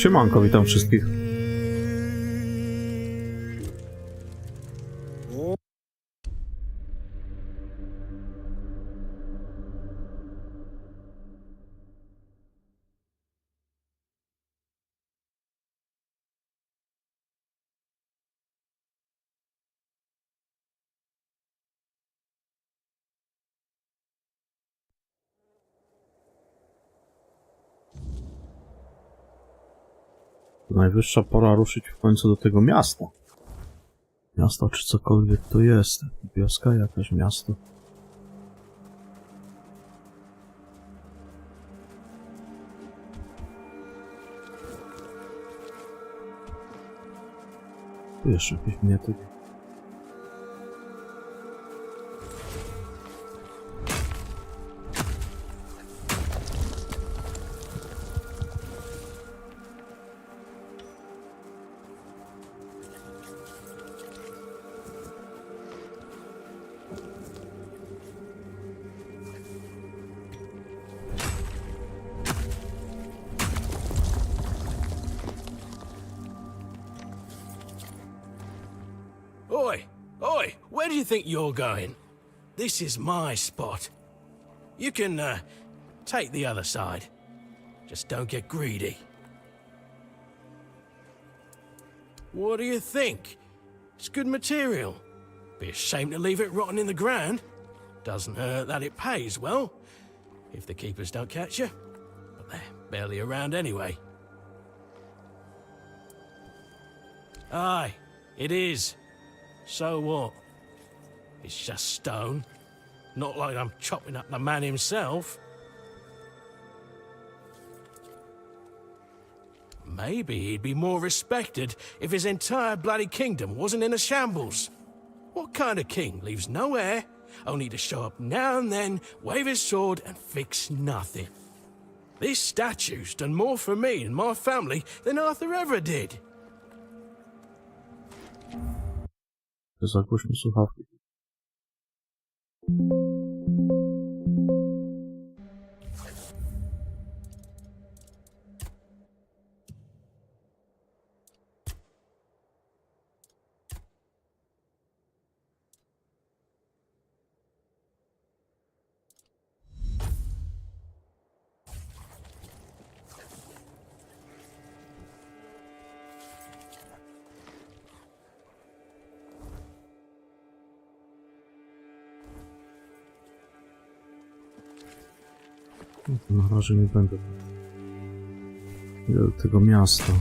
Siemanko, witam wszystkich. Najwyższa pora ruszyć w końcu do tego miasta. Miasto czy cokolwiek to jest. Wioska, jakaś miasto. Tu jeszcze jakieś miniatury. Oi! Oi! Where do you think you're going? This is my spot. You can, take the other side. Just don't get greedy. What do you think? It's good material. Be a shame to leave it rotting in the ground. Doesn't hurt that it pays well, if the keepers don't catch you. But they're barely around anyway. Aye, it is. So what? It's just stone. Not like I'm chopping up the man himself. Maybe he'd be more respected if his entire bloody kingdom wasn't in a shambles. What kind of king leaves no heir, only to show up now and then, wave his sword and fix nothing? This statue's done more for me and my family than Arthur ever did. Zagłośmy słuchawki. Na razie nie będę. Idę do tego miasta.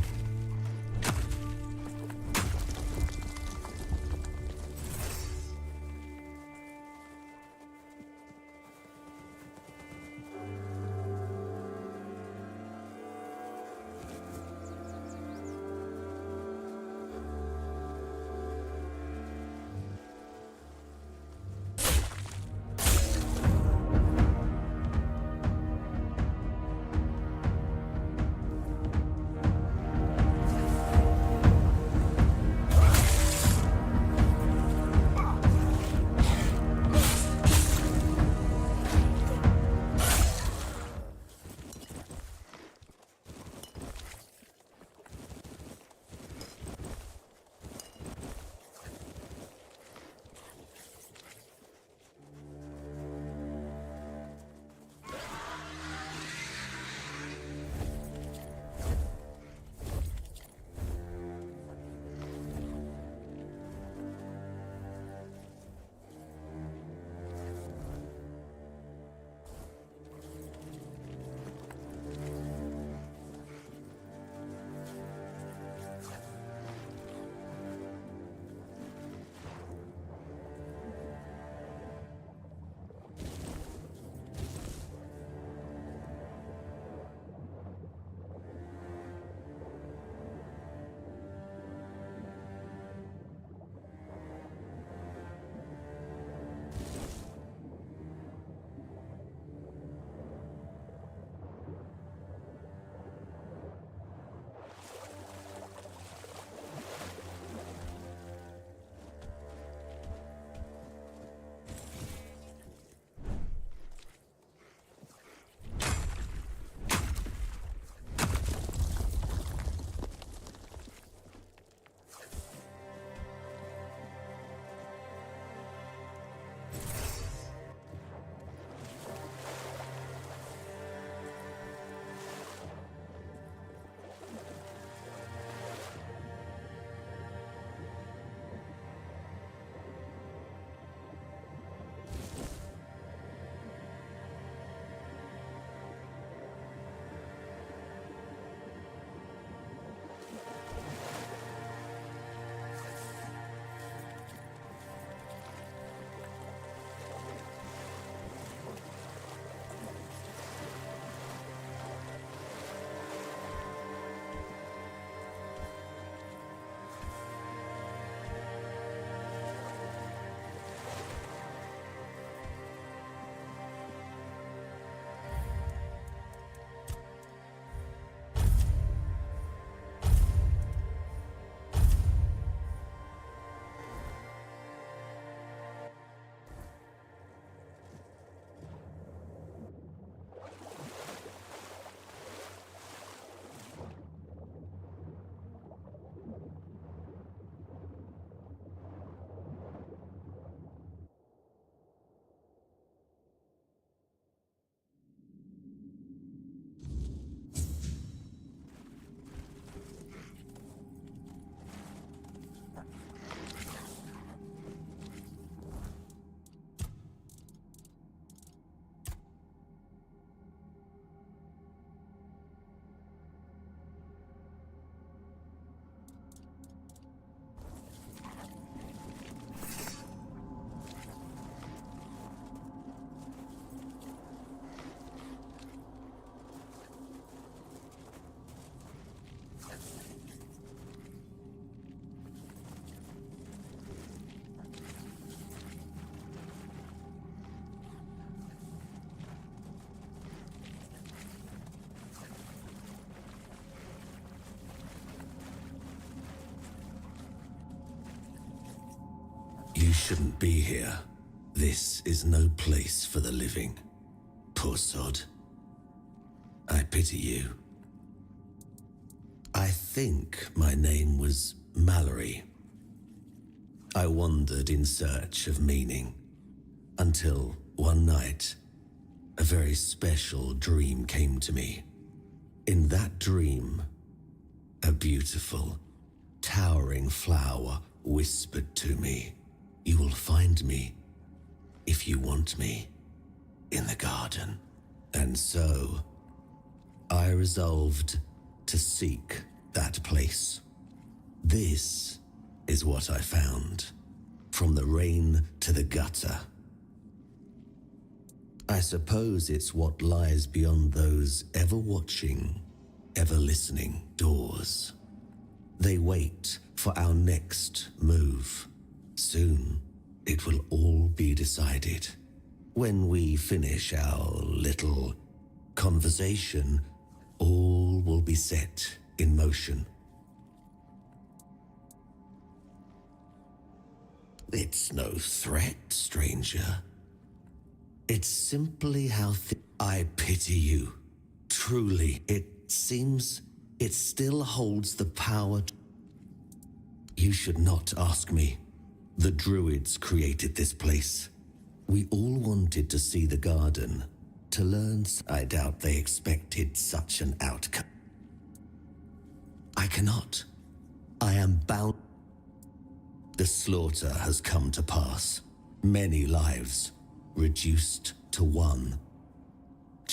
You shouldn't be here. This is no place for the living. Poor sod. I pity you. I think my name was Mallory. I wandered in search of meaning, until one night, a very special dream came to me. In that dream, a beautiful, towering flower whispered to me, "You will find me, if you want me, in the garden." And so, I resolved to seek that place. This is what I found, from the rain to the gutter. I suppose it's what lies beyond those ever watching, ever listening doors. They wait for our next move. Soon, it will all be decided. When we finish our little conversation, all will be set in motion. It's no threat, stranger. It's simply how I pity you. Truly, it seems it still holds the power. You should not ask me. The druids created this place. We all wanted to see the garden, to learn. I doubt they expected such an outcome. I cannot. I am bound. The slaughter has come to pass. Many lives reduced to one.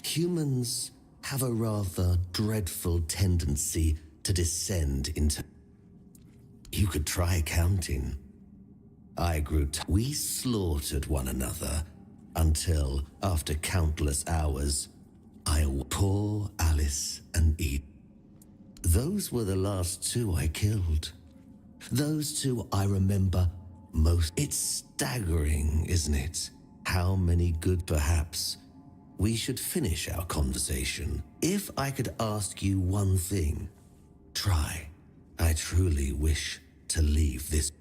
Humans have a rather dreadful tendency to descend into... You could try counting. I grew we slaughtered one another until, after countless hours, poor Alice and Eve. Those were the last two I killed. Those two I remember most. It's staggering, isn't it? How many good... Perhaps we should finish our conversation. If I could ask you one thing, try. I truly wish to leave this.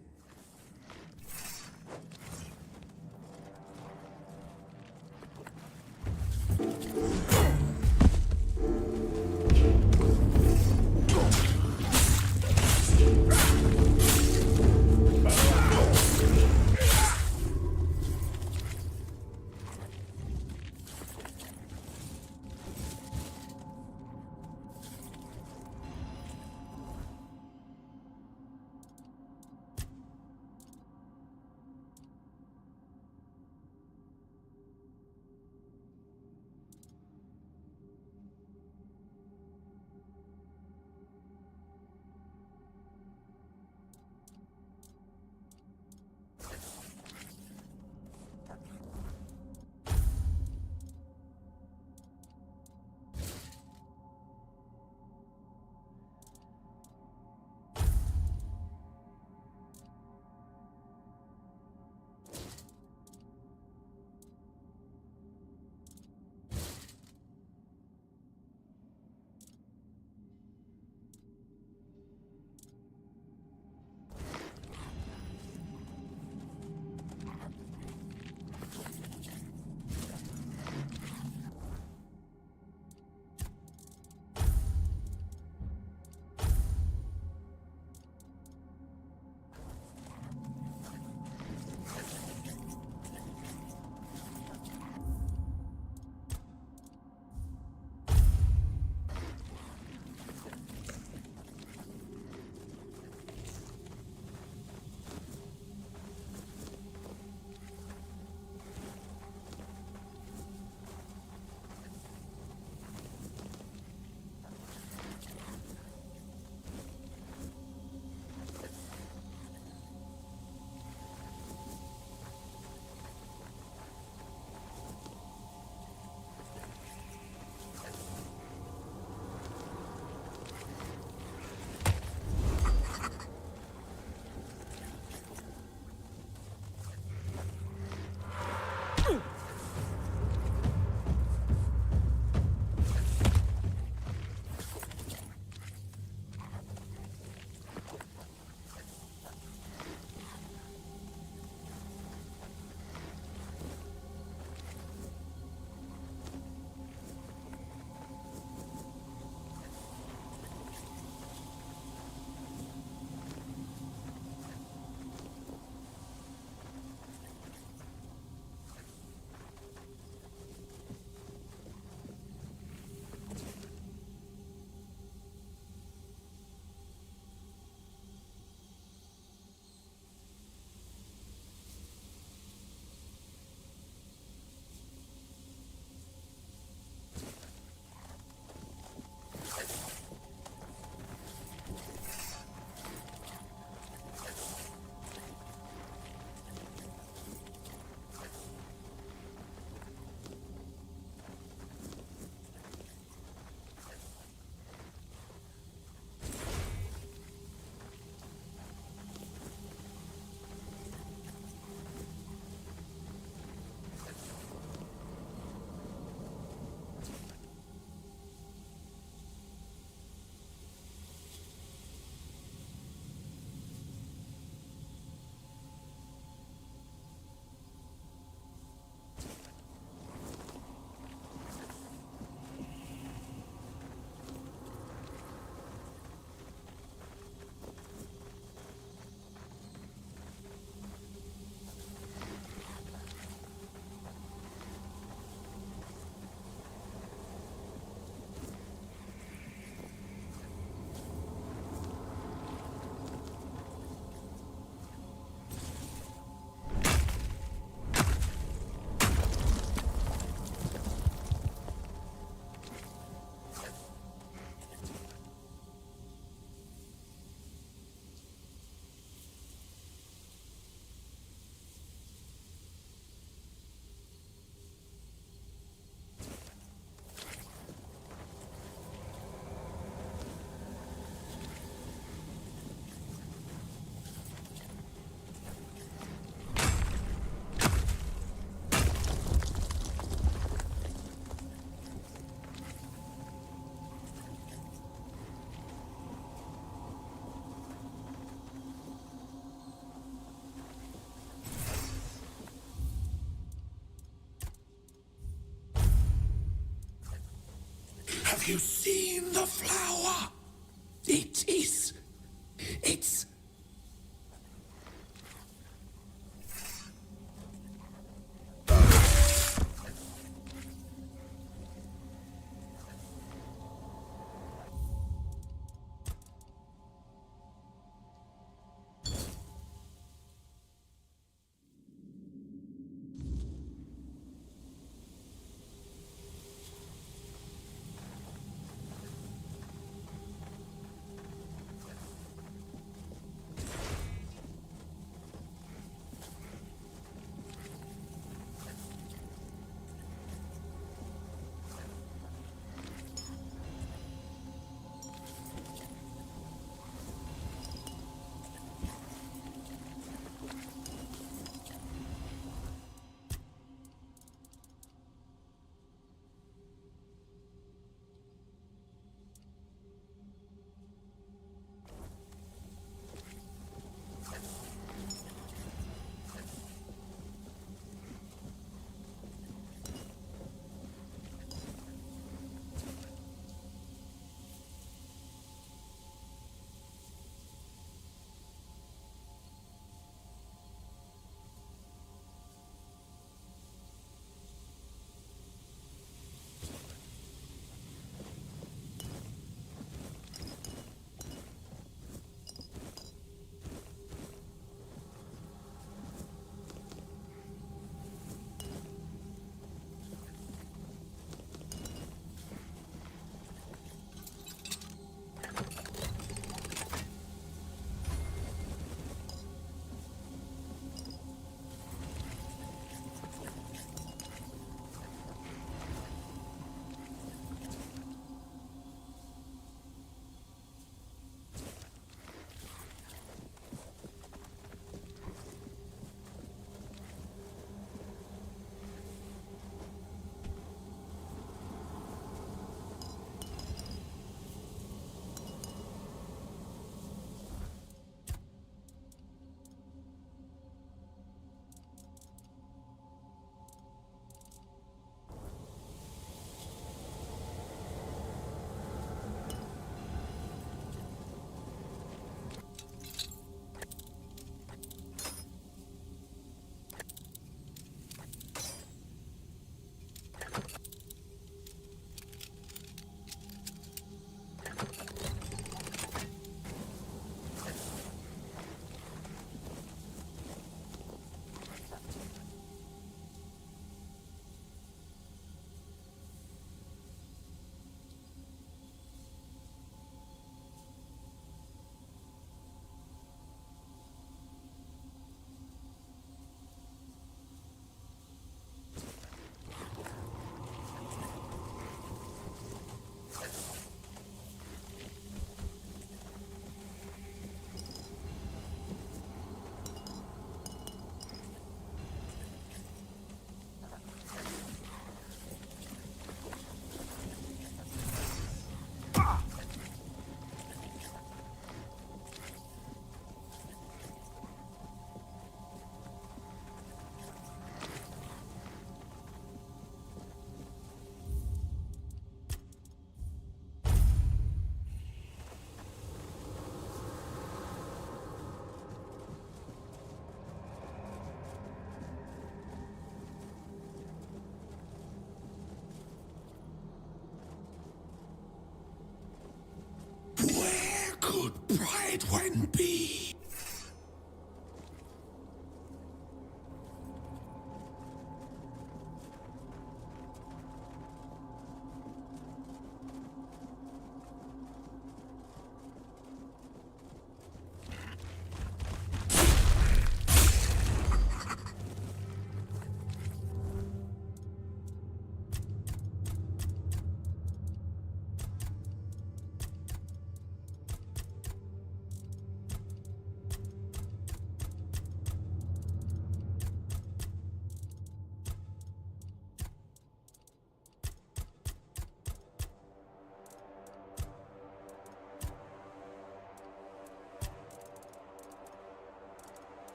when be.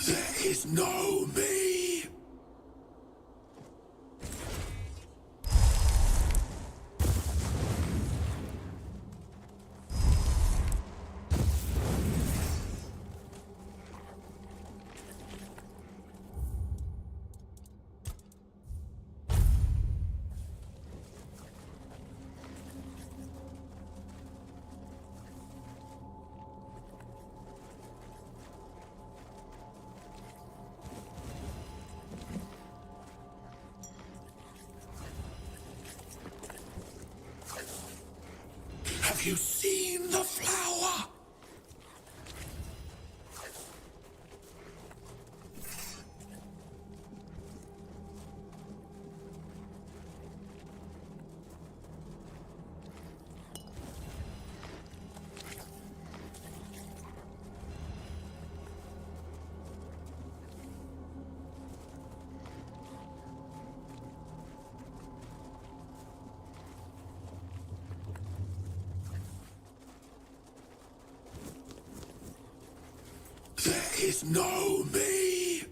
There is no me. Have you seen the flower? There is no me.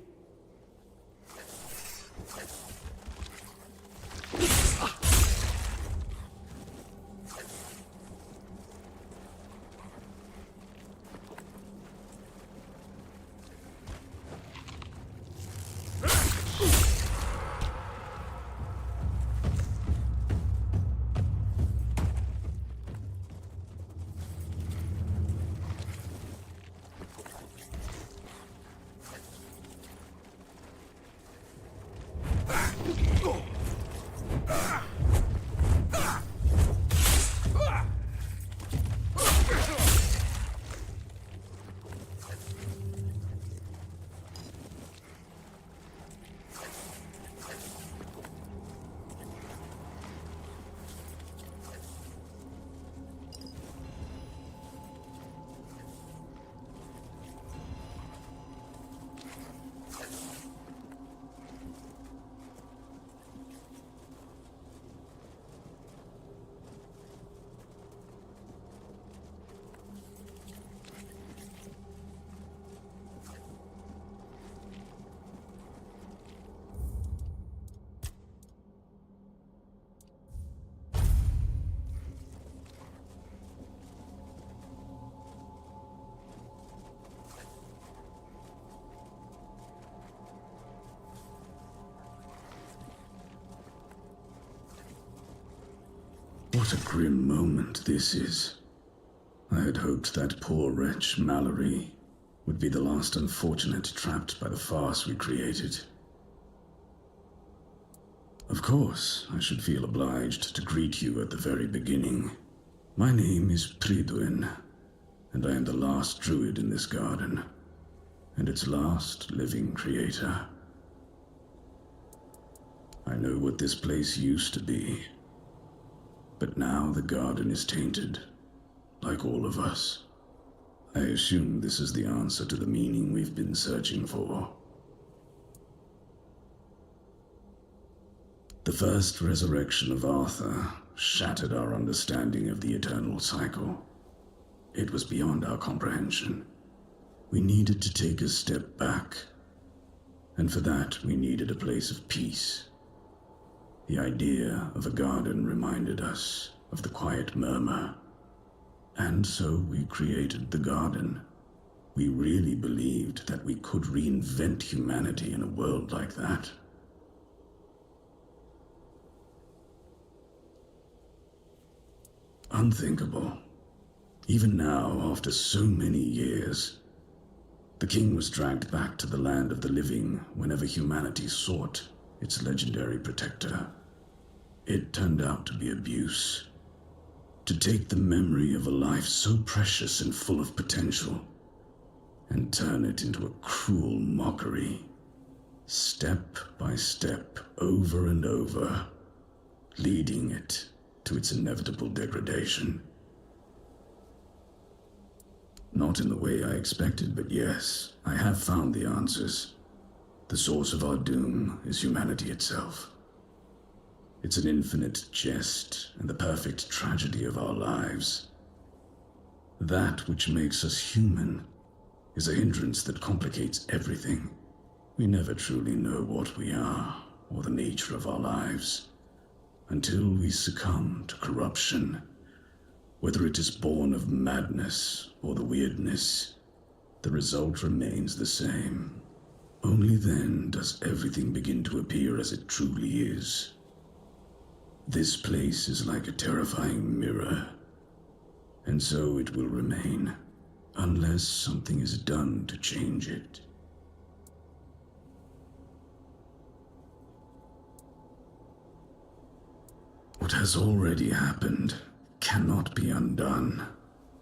What a grim moment this is. I had hoped that poor wretch, Mallory, would be the last unfortunate trapped by the farce we created. Of course, I should feel obliged to greet you at the very beginning. My name is Prydwen, and I am the last druid in this garden, and its last living creator. I know what this place used to be, but now the garden is tainted, like all of us. I assume this is the answer to the meaning we've been searching for. The first resurrection of Arthur shattered our understanding of the eternal cycle. It was beyond our comprehension, We needed to take a step back. And for that, we needed a place of peace. The idea of a garden reminded us of the quiet murmur. And so we created the garden. We really believed that we could reinvent humanity in a world like that. Unthinkable. Even now, after so many years, the king was dragged back to the land of the living whenever humanity sought its legendary protector. It turned out to be abuse. To take the memory of a life so precious and full of potential and turn it into a cruel mockery, step by step, over and over, leading it to its inevitable degradation. Not in the way I expected, but yes, I have found the answers. The source of our doom is humanity itself. It's an infinite jest and the perfect tragedy of our lives. That which makes us human is a hindrance that complicates everything. We never truly know what we are or the nature of our lives until we succumb to corruption. Whether it is born of madness or the weirdness, the result remains the same. Only then does everything begin to appear as it truly is. This place is like a terrifying mirror, and so it will remain, unless something is done to change it. What has already happened cannot be undone.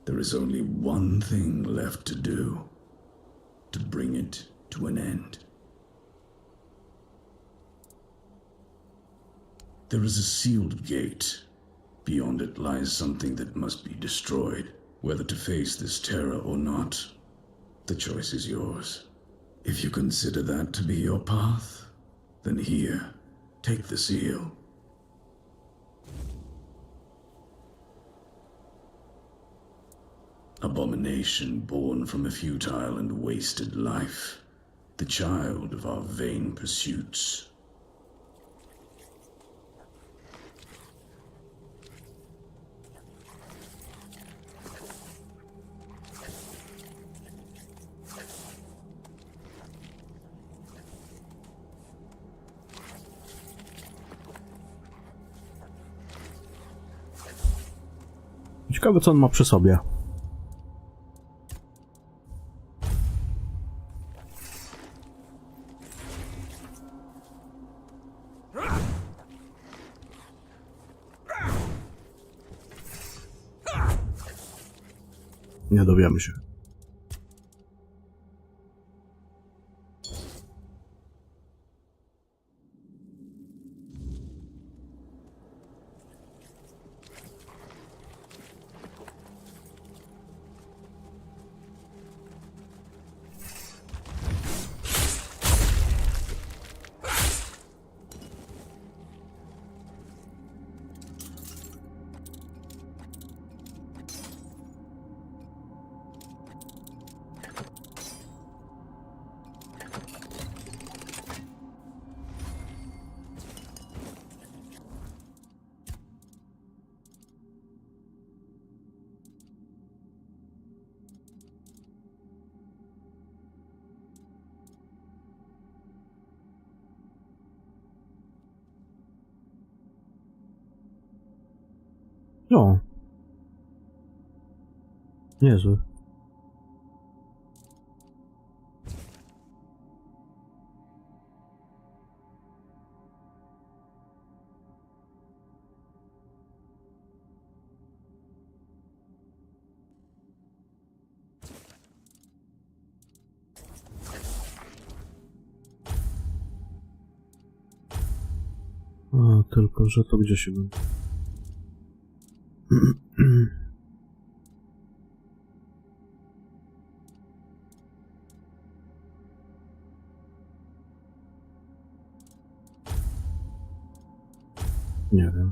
There is only one thing left to do, to bring it to an end. There is a sealed gate. Beyond it lies something that must be destroyed. Whether to face this terror or not, the choice is yours. If you consider that to be your path, then here, take the seal. Abomination born from a futile and wasted life, the child of our vain pursuits. Ciekawe, co on ma przy sobie. Nie dowiemy się. No. Niezły. A, tylko, że to gdzie się będzie? Nie wiem.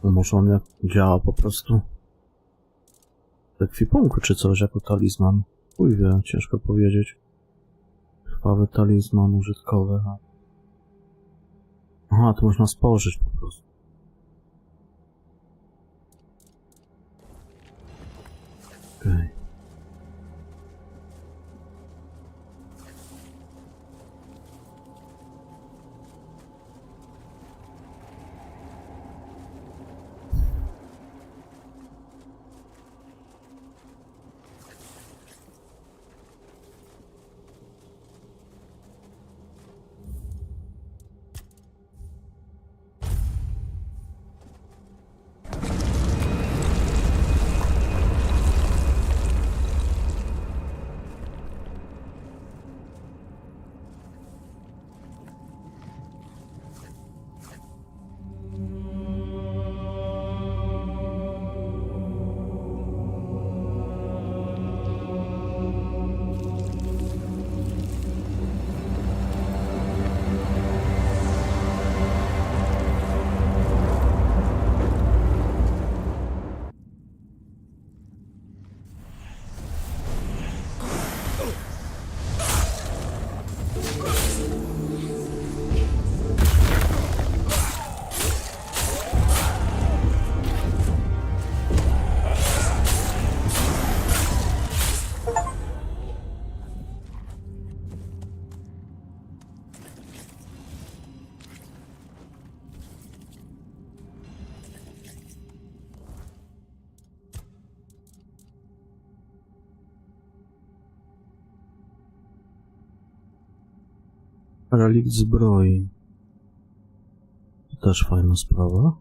No może on jak działa po prostu w ekwipunku czy coś, jako talizman. Chuj wie, ciężko powiedzieć. Krwawy talizman użytkowy. Aha, to można spożyć po prostu. Okej. Relikt zbroi. To też fajna sprawa.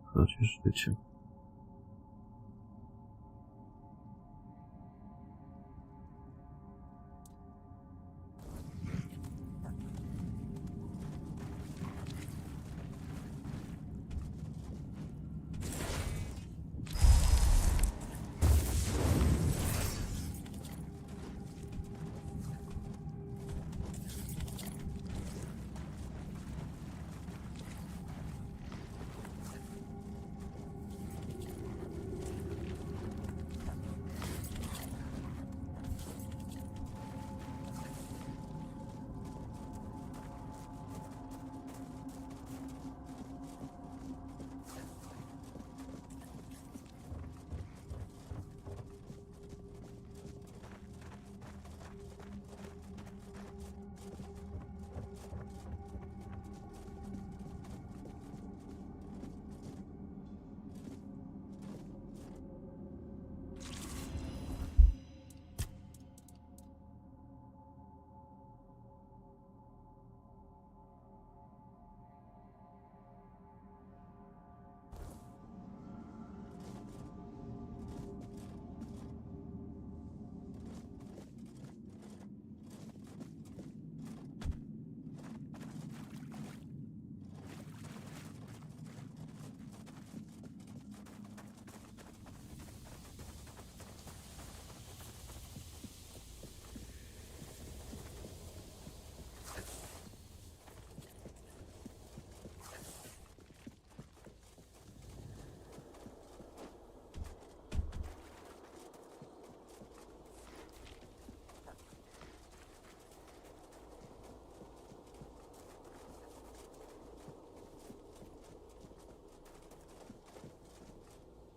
Chociaż życie.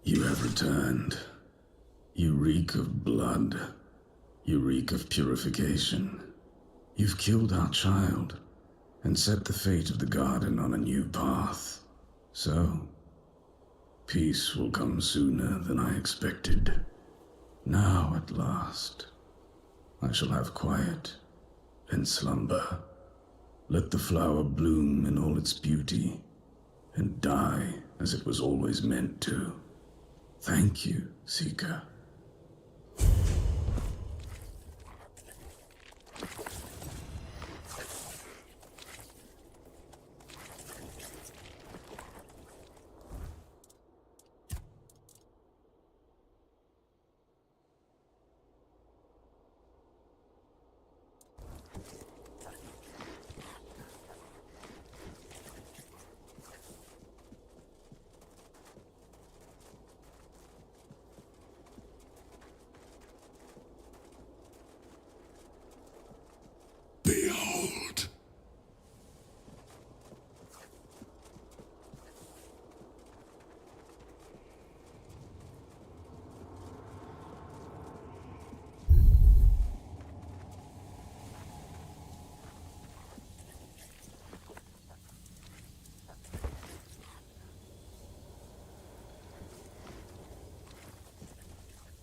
You have returned. You reek of blood. You reek of purification. You've killed our child and set the fate of the garden on a new path. So, peace will come sooner than I expected. Now, at last, I shall have quiet and slumber. Let the flower bloom in all its beauty and die as it was always meant to. Thank you, Seeker.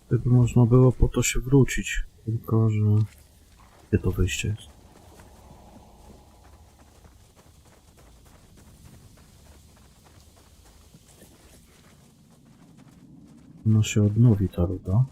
Gdyby można było po to się wrócić, tylko że... Gdzie to wyjście jest? No się odnowi ta ruda.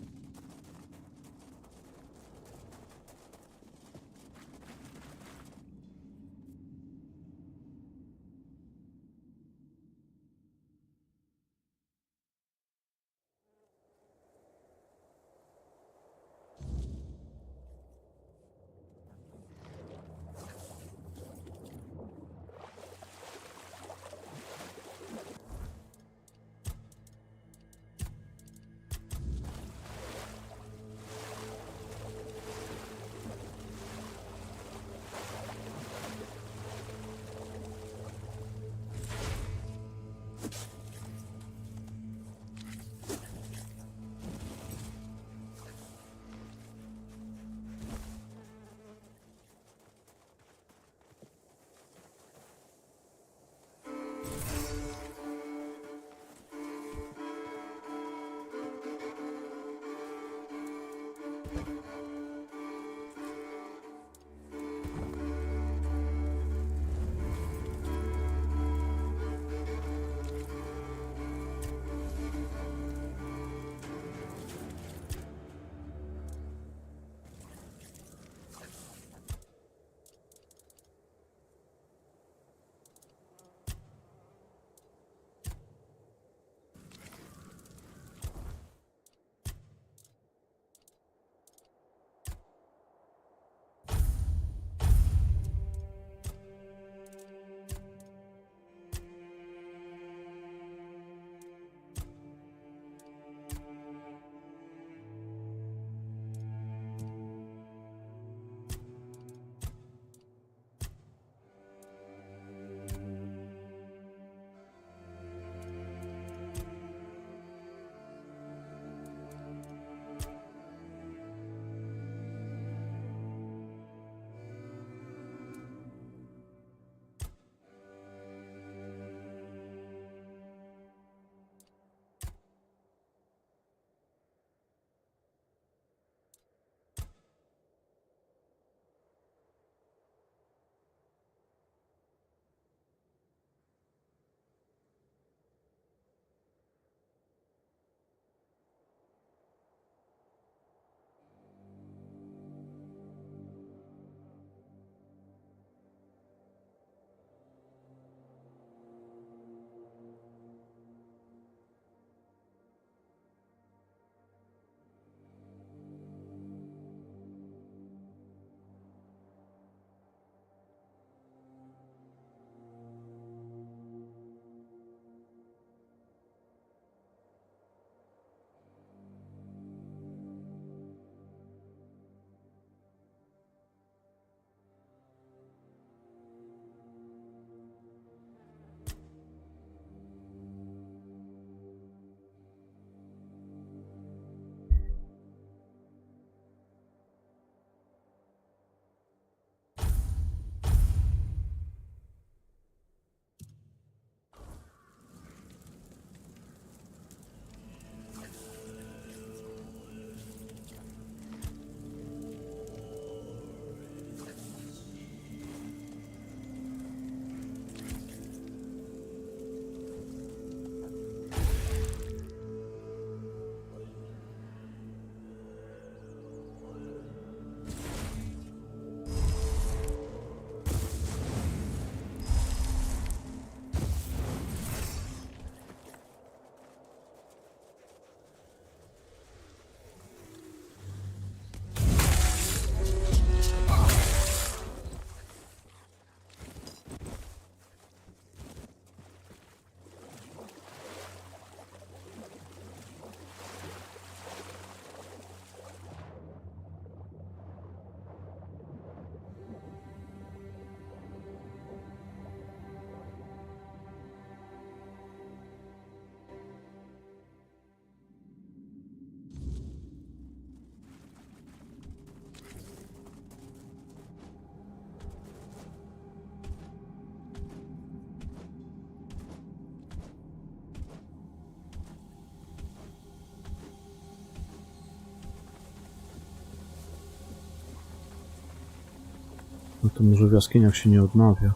No to może w jaskiniach się nie odnawia.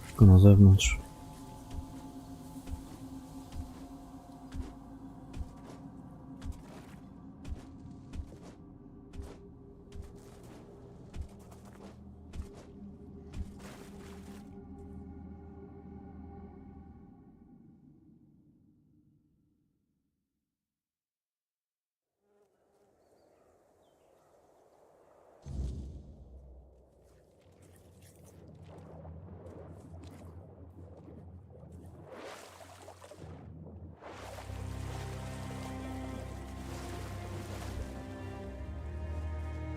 Tylko na zewnątrz.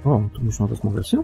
O, tu można rozmawiać, nie?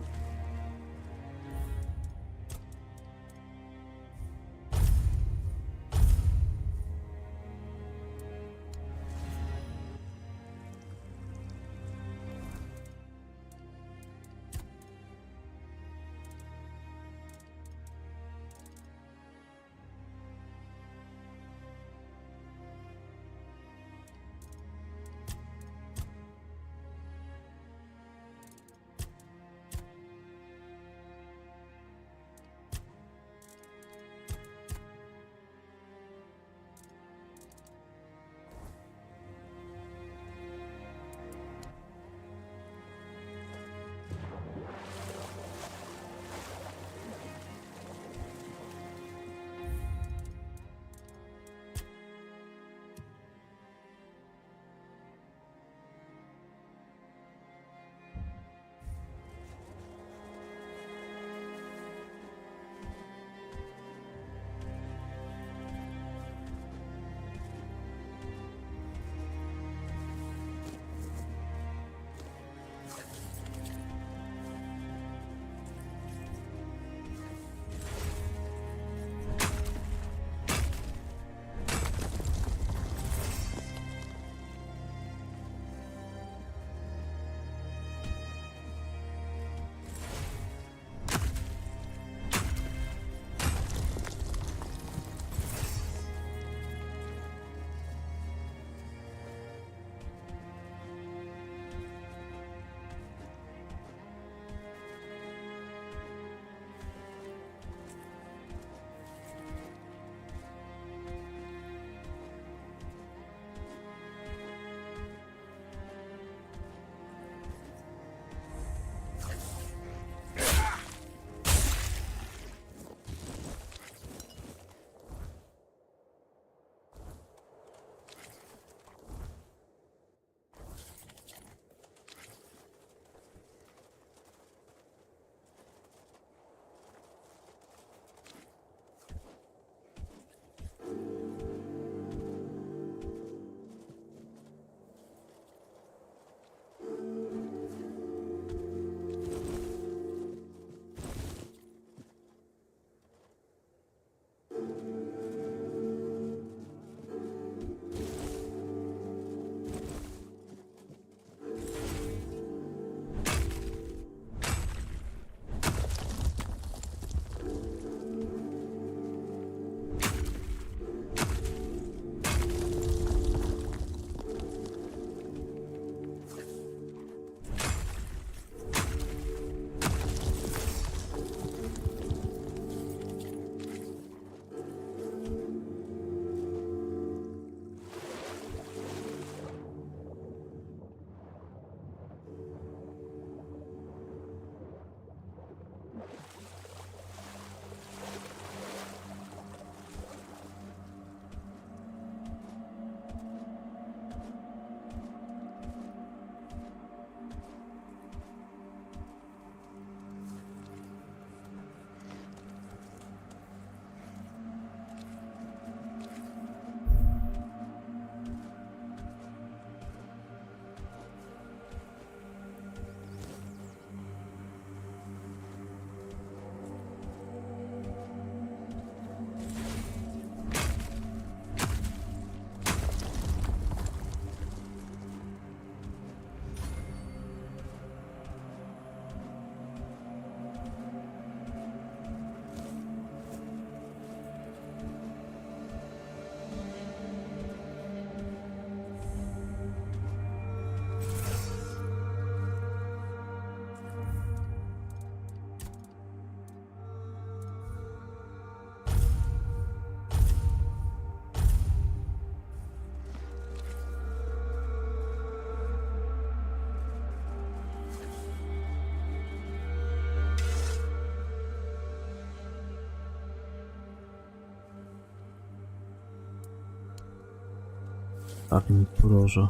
Tak mi poroża.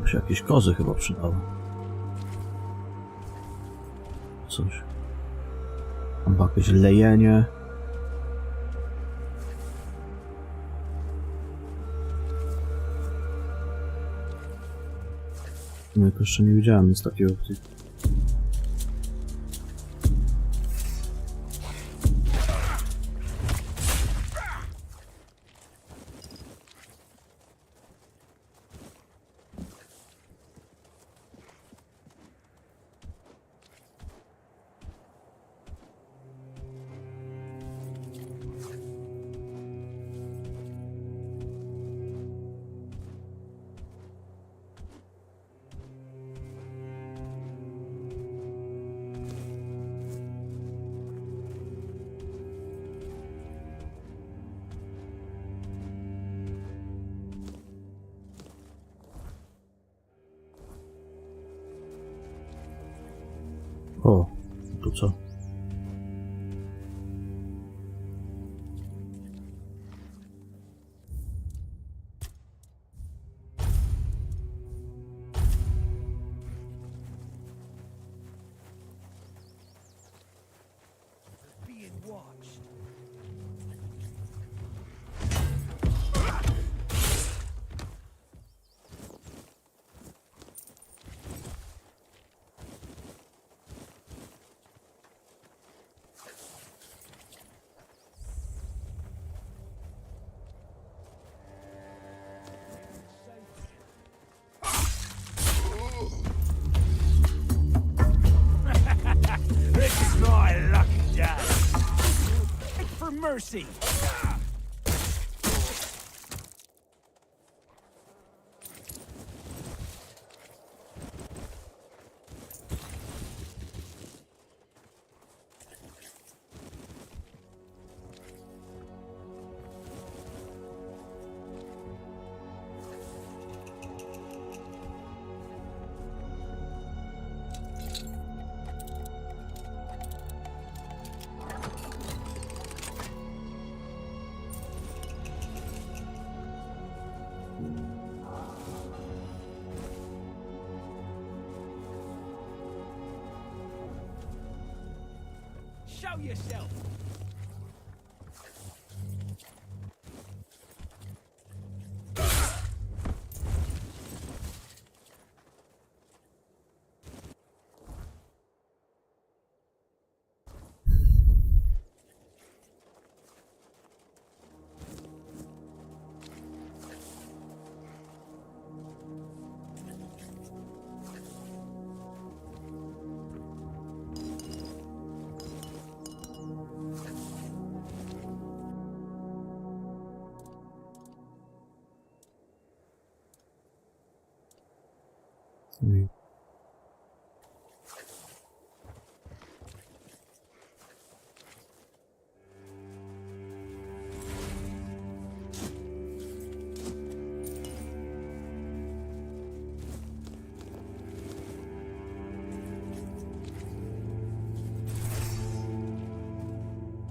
By się jakieś kozy chyba przydały. Coś. Mam jakieś lejenie. No to jeszcze nie widziałem nic takiego opcji. O, tu co? This is my lucky day. Beg for mercy. Show yourself.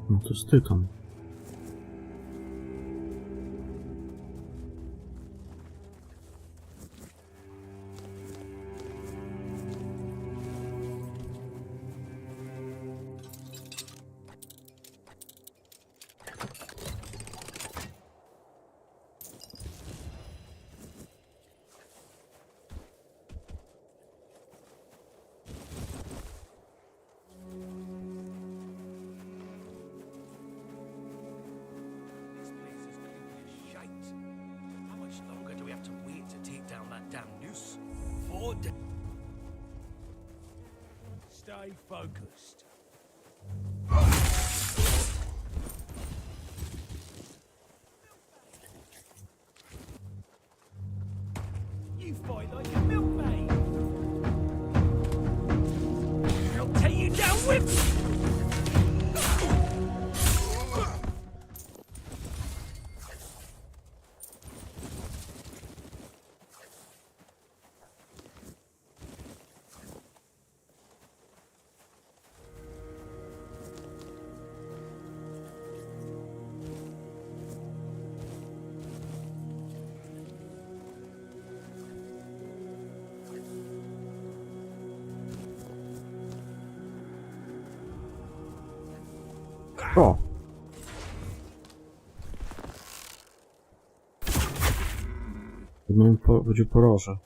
No to jest tytan. Stay focused. You fight like a milkmaid. I'll take you down with me. O! No będzie poroże.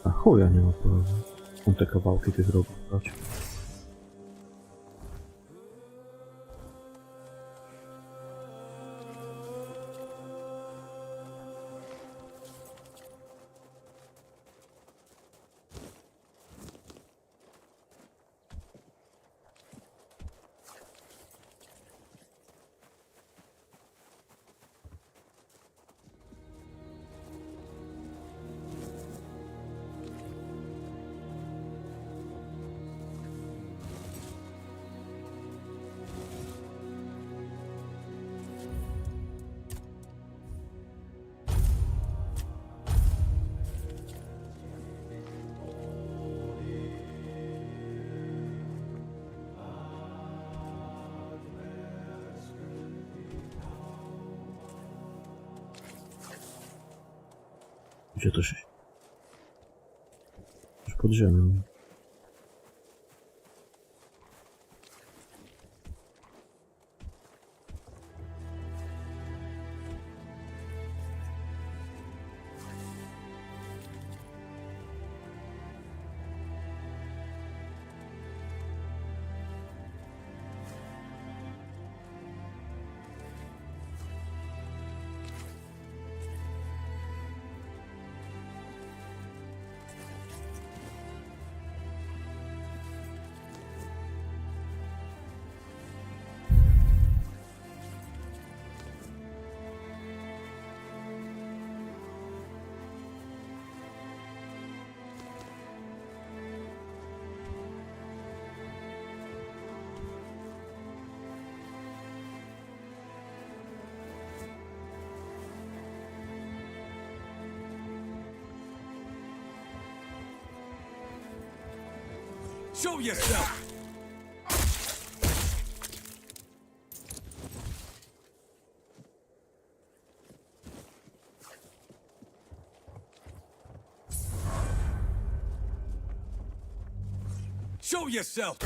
A chuja nie ma poroże. Są te kawałki tych rogów brać. Gdzie to się... Już pod ziemią. Show yourself! Show yourself!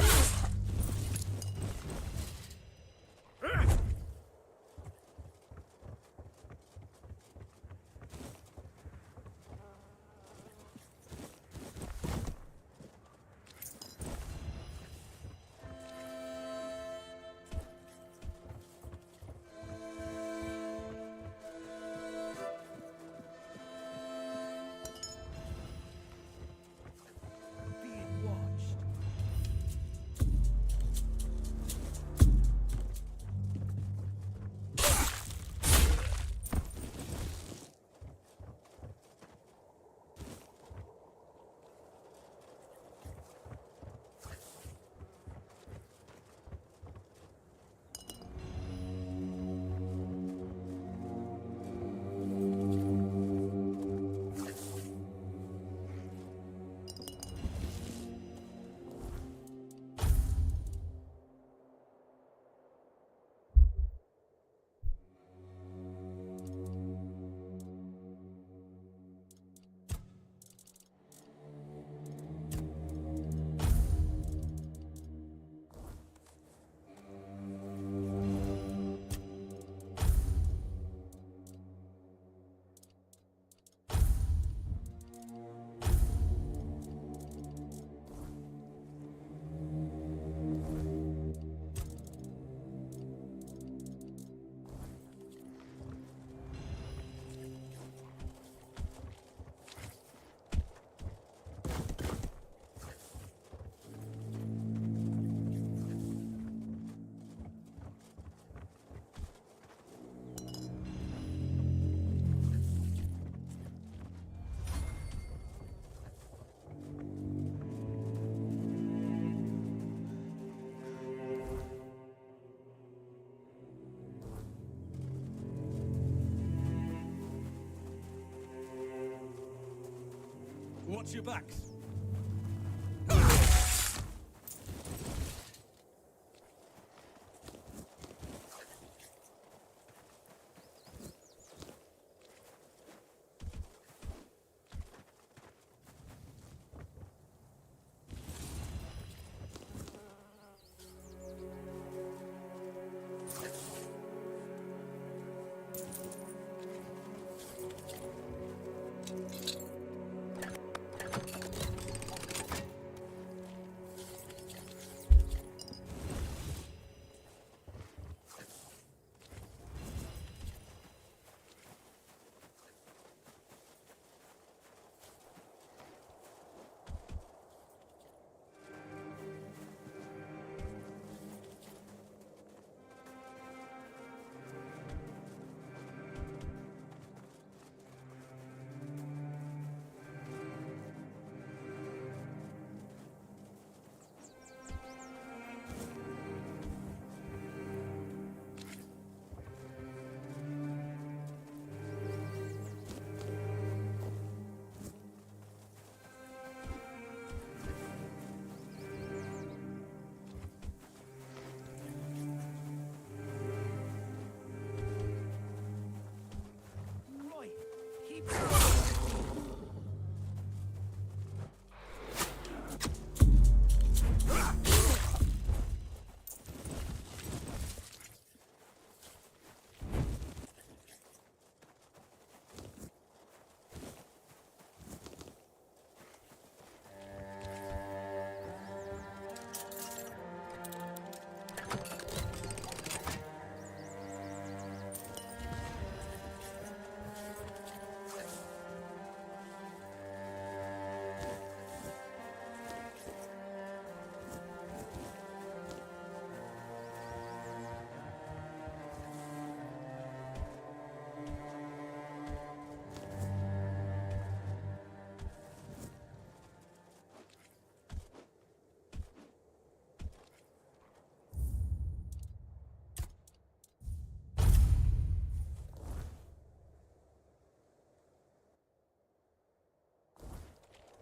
Watch your backs.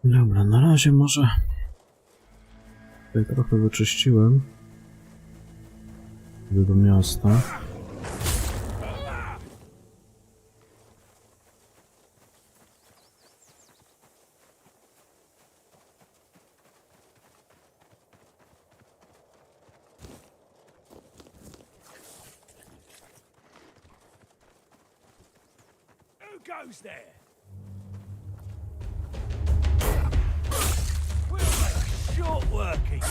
Dobra, na razie może... Tutaj trochę wyczyściłem. Idę do miasta. Who goes there? We'll make short working.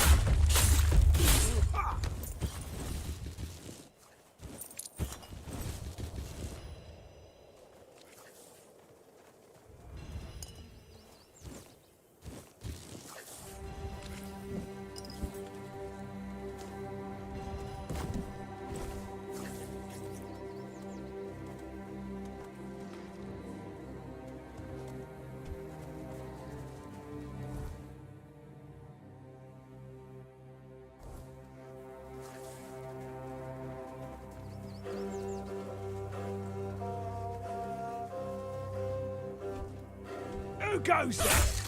Who goes there?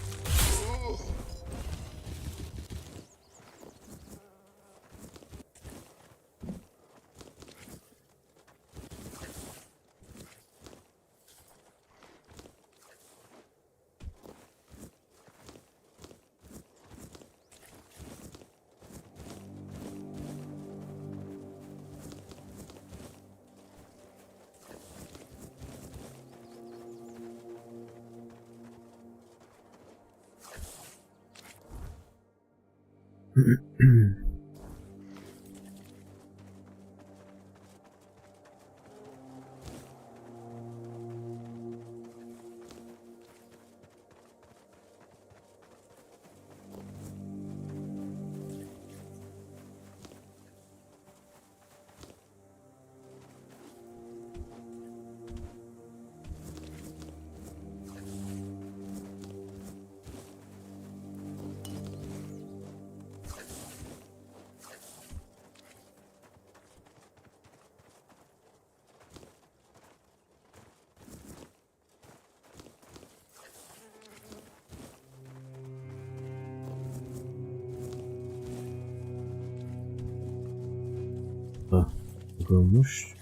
Gomuś.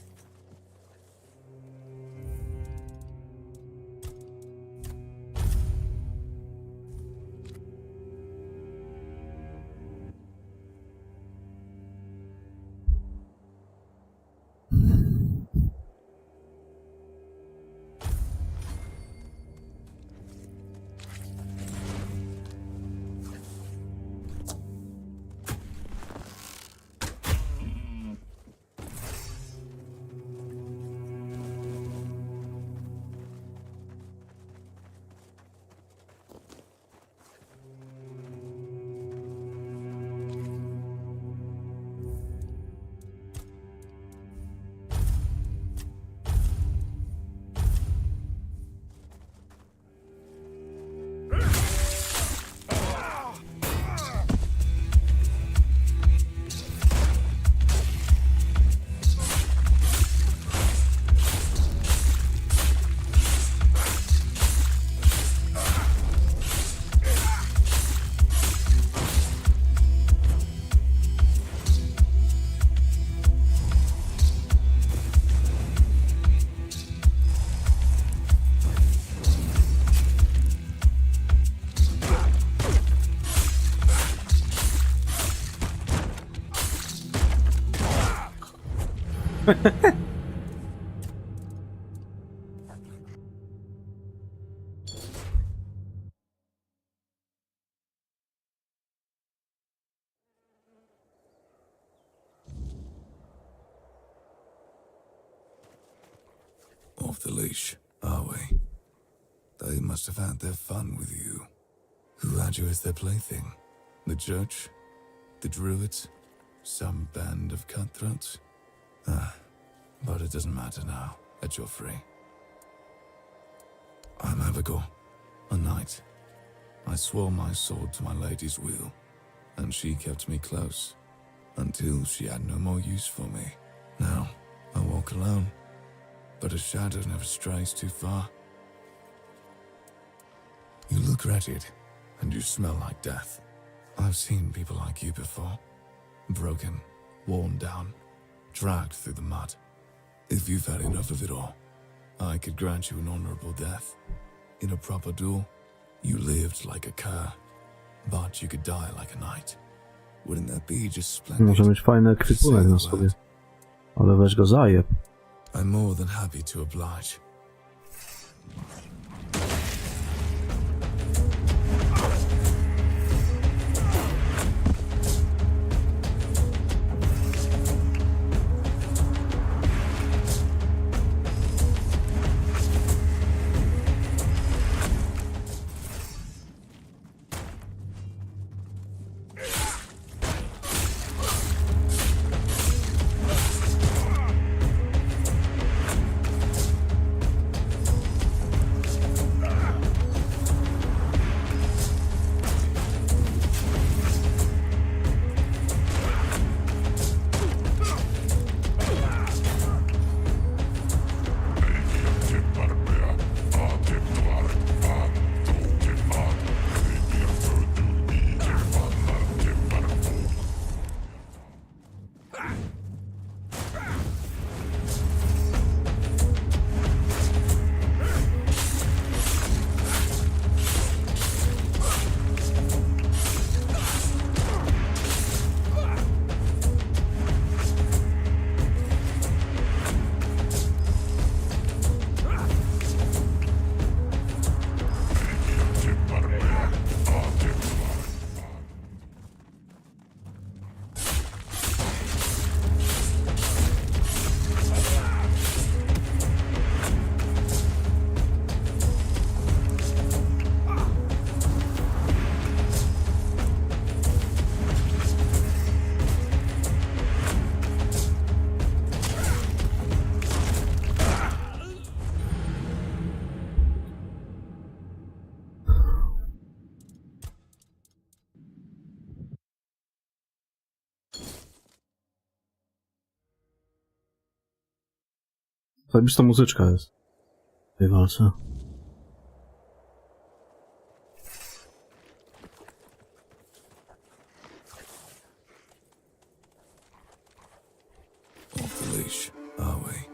Off the leash, are we? They must have had their fun with you. Who had you as their plaything? The judge? The druids? Some band of cutthroats? Ah, but it doesn't matter now that you're free. I'm Abigail, a knight. I swore my sword to my lady's will, and she kept me close, until she had no more use for me. Now, I walk alone, but a shadow never strays too far. You look wretched. and you smell like death. I've seen people like you before. Broken, worn down, dragged through the mud. If you've had enough of it all, I could grant you an honorable death. In a proper duel, you lived like a cur, but you could die like a knight. Wouldn't that be just splendid? Może mieć fajny ekwipunek na sobie. Ale weź go zajeb. I'm more than happy to oblige. Zajebista muzyczka jest w tej walce. Off the leash, are we?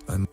I'm...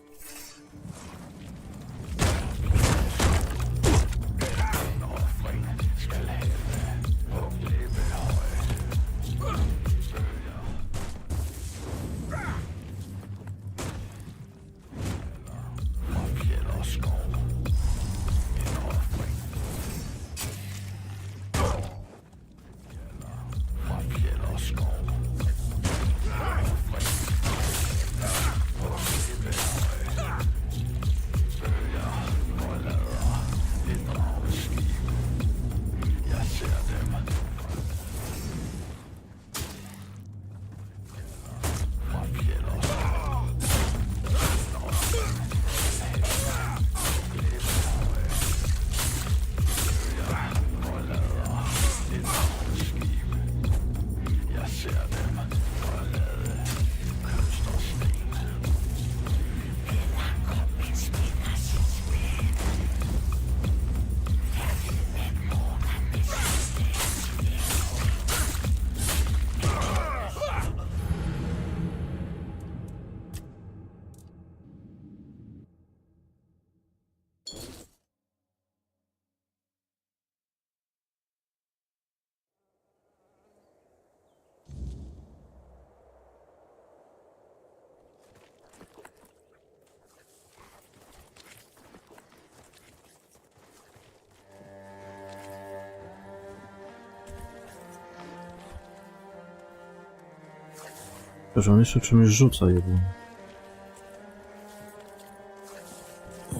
Że on jeszcze czymś rzuca jedno.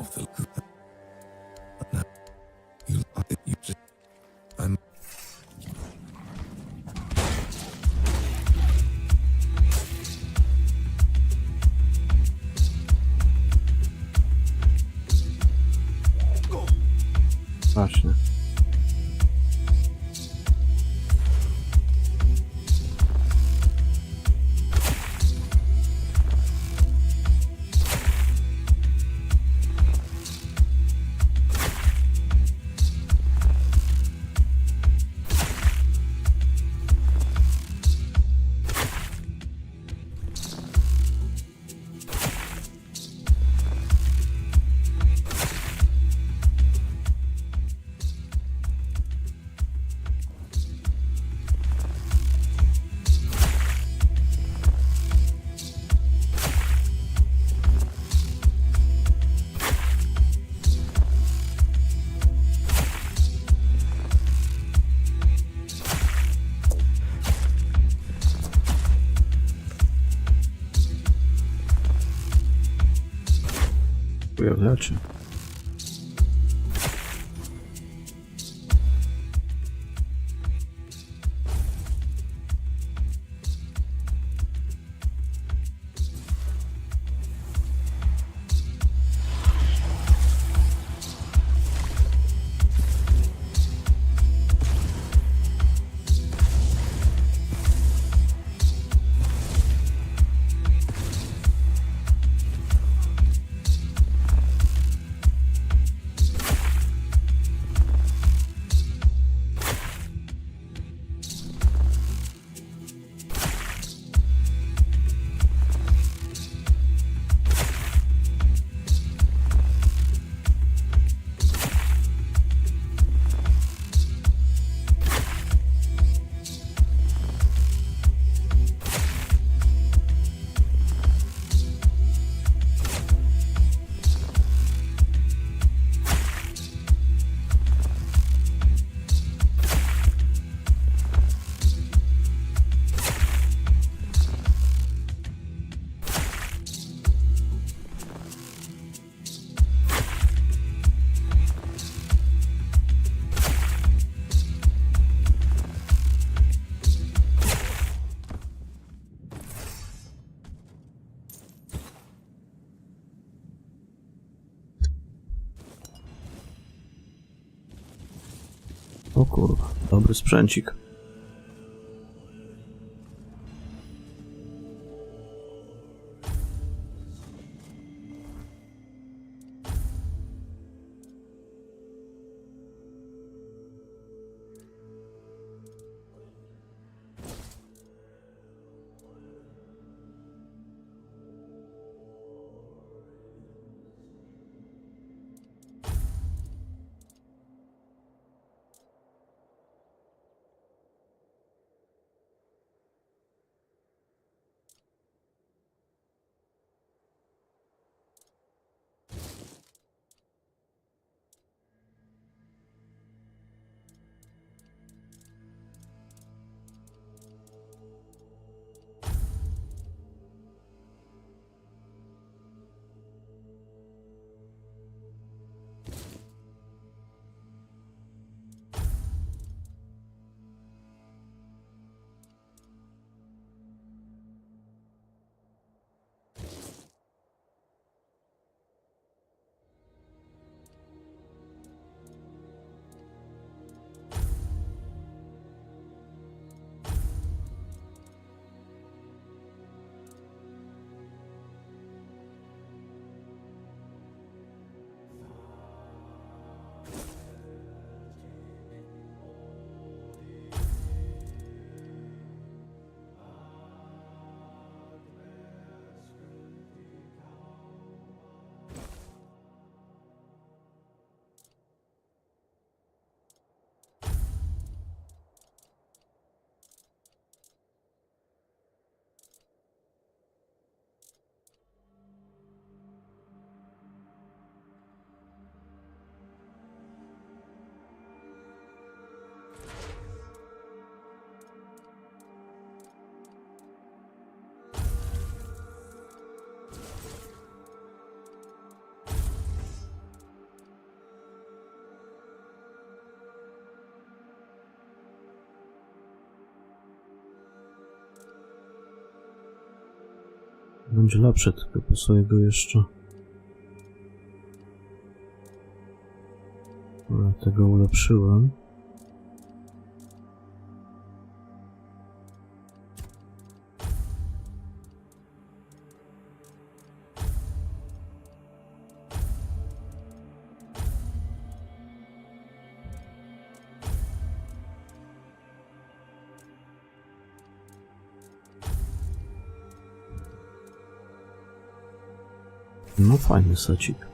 Off the... No. You just... I'm... Właśnie. pojawiacie. O kurwa, dobry sprzęcik. Będzie lepsze, tylko pasuję go jeszcze. Dobra, tego ulepszyłem. No fajny secik.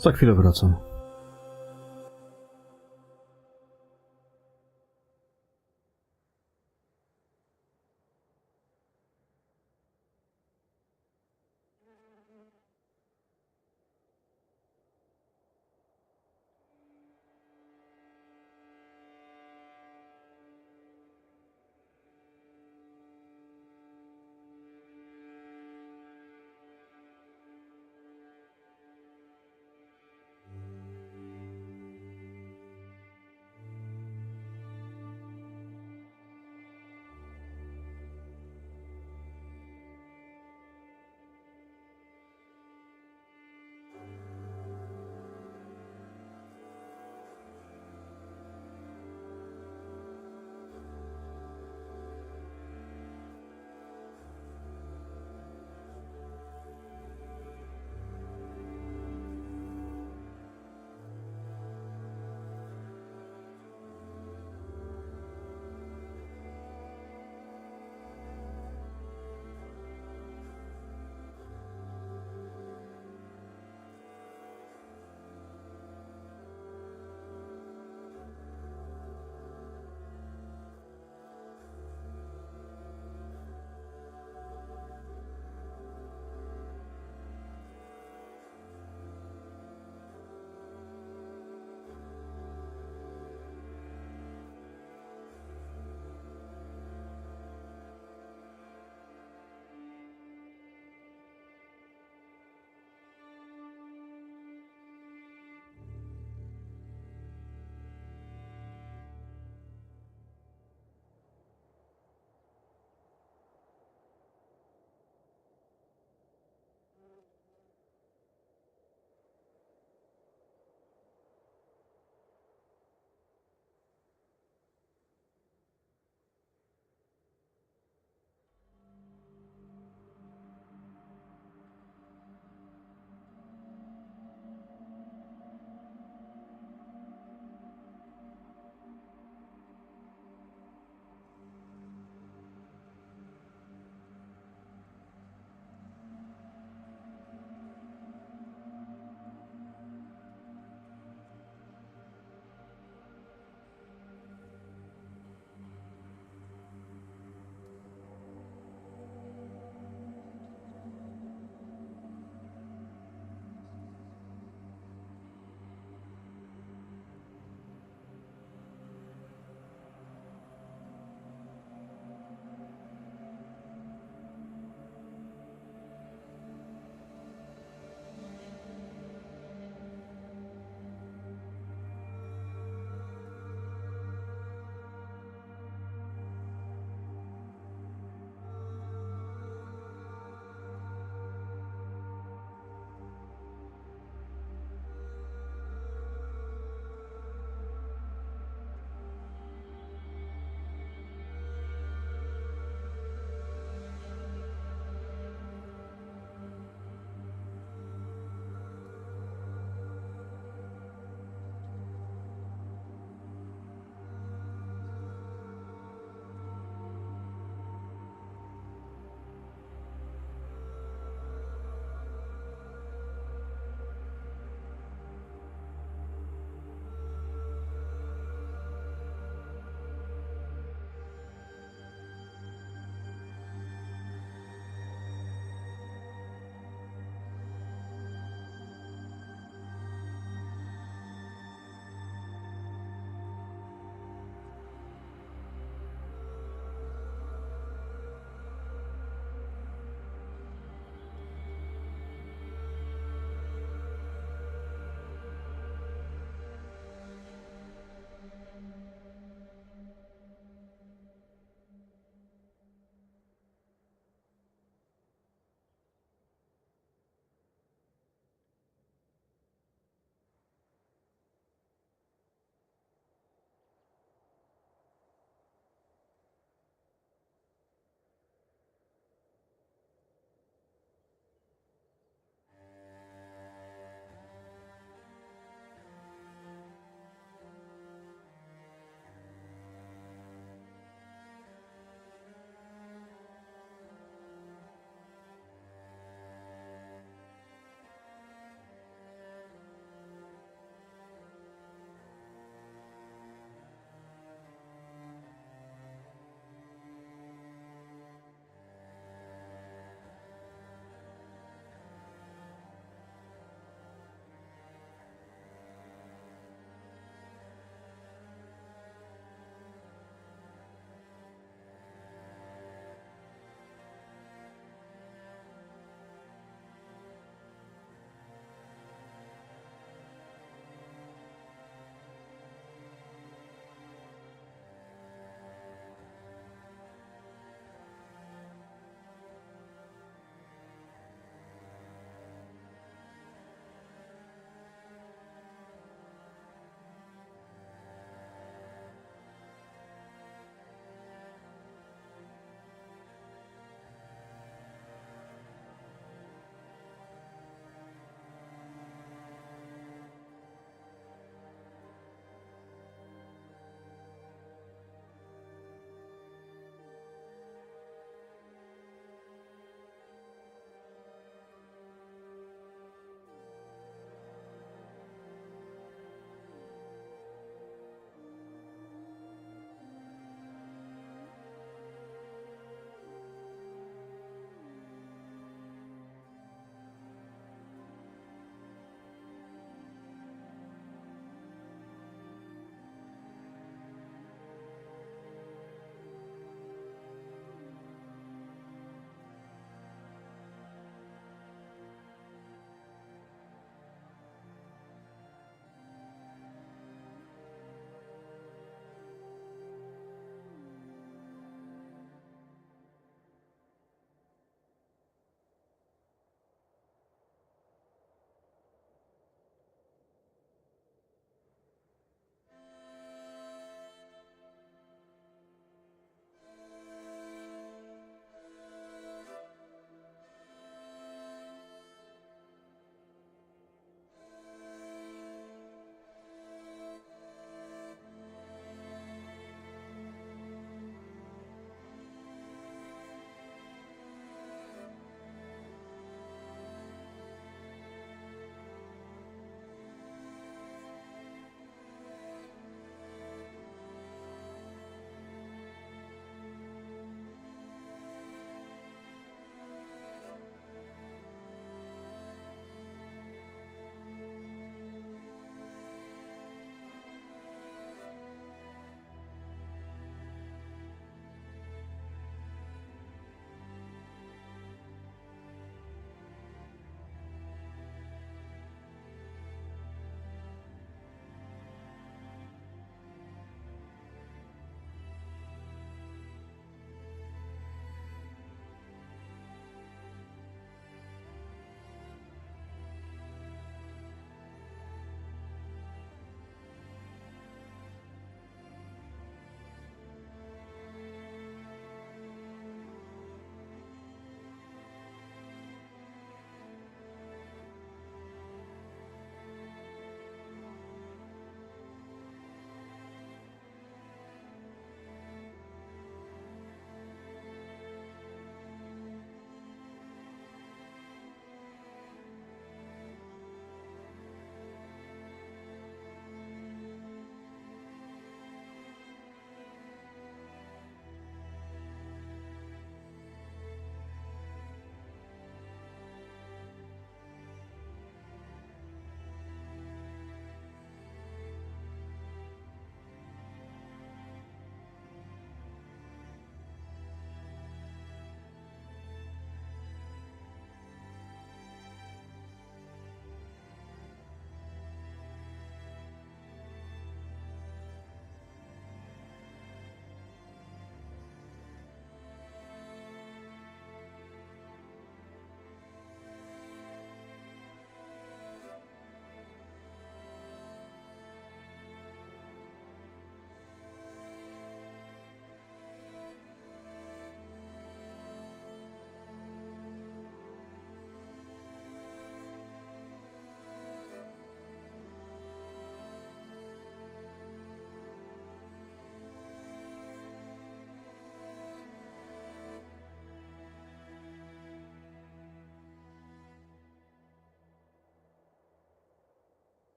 Za chwilę wracam.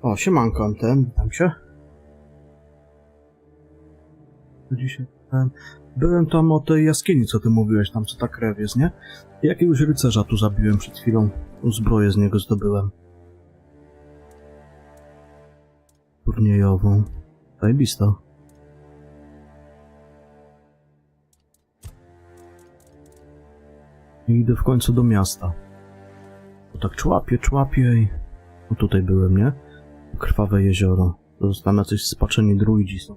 O, siemanko, witam się. Dzisiaj byłem tam o tej jaskini, co ty mówiłeś, tam co ta krew jest, nie? Jakiegoś rycerza tu zabiłem przed chwilą. Zbroję z niego zdobyłem. Turniejową. Zajebista. I idę w końcu do miasta. Bo tak człapię i... No tutaj byłem, nie? Krwawe jezioro. Zostałem jacyś spaczeni druidzi są.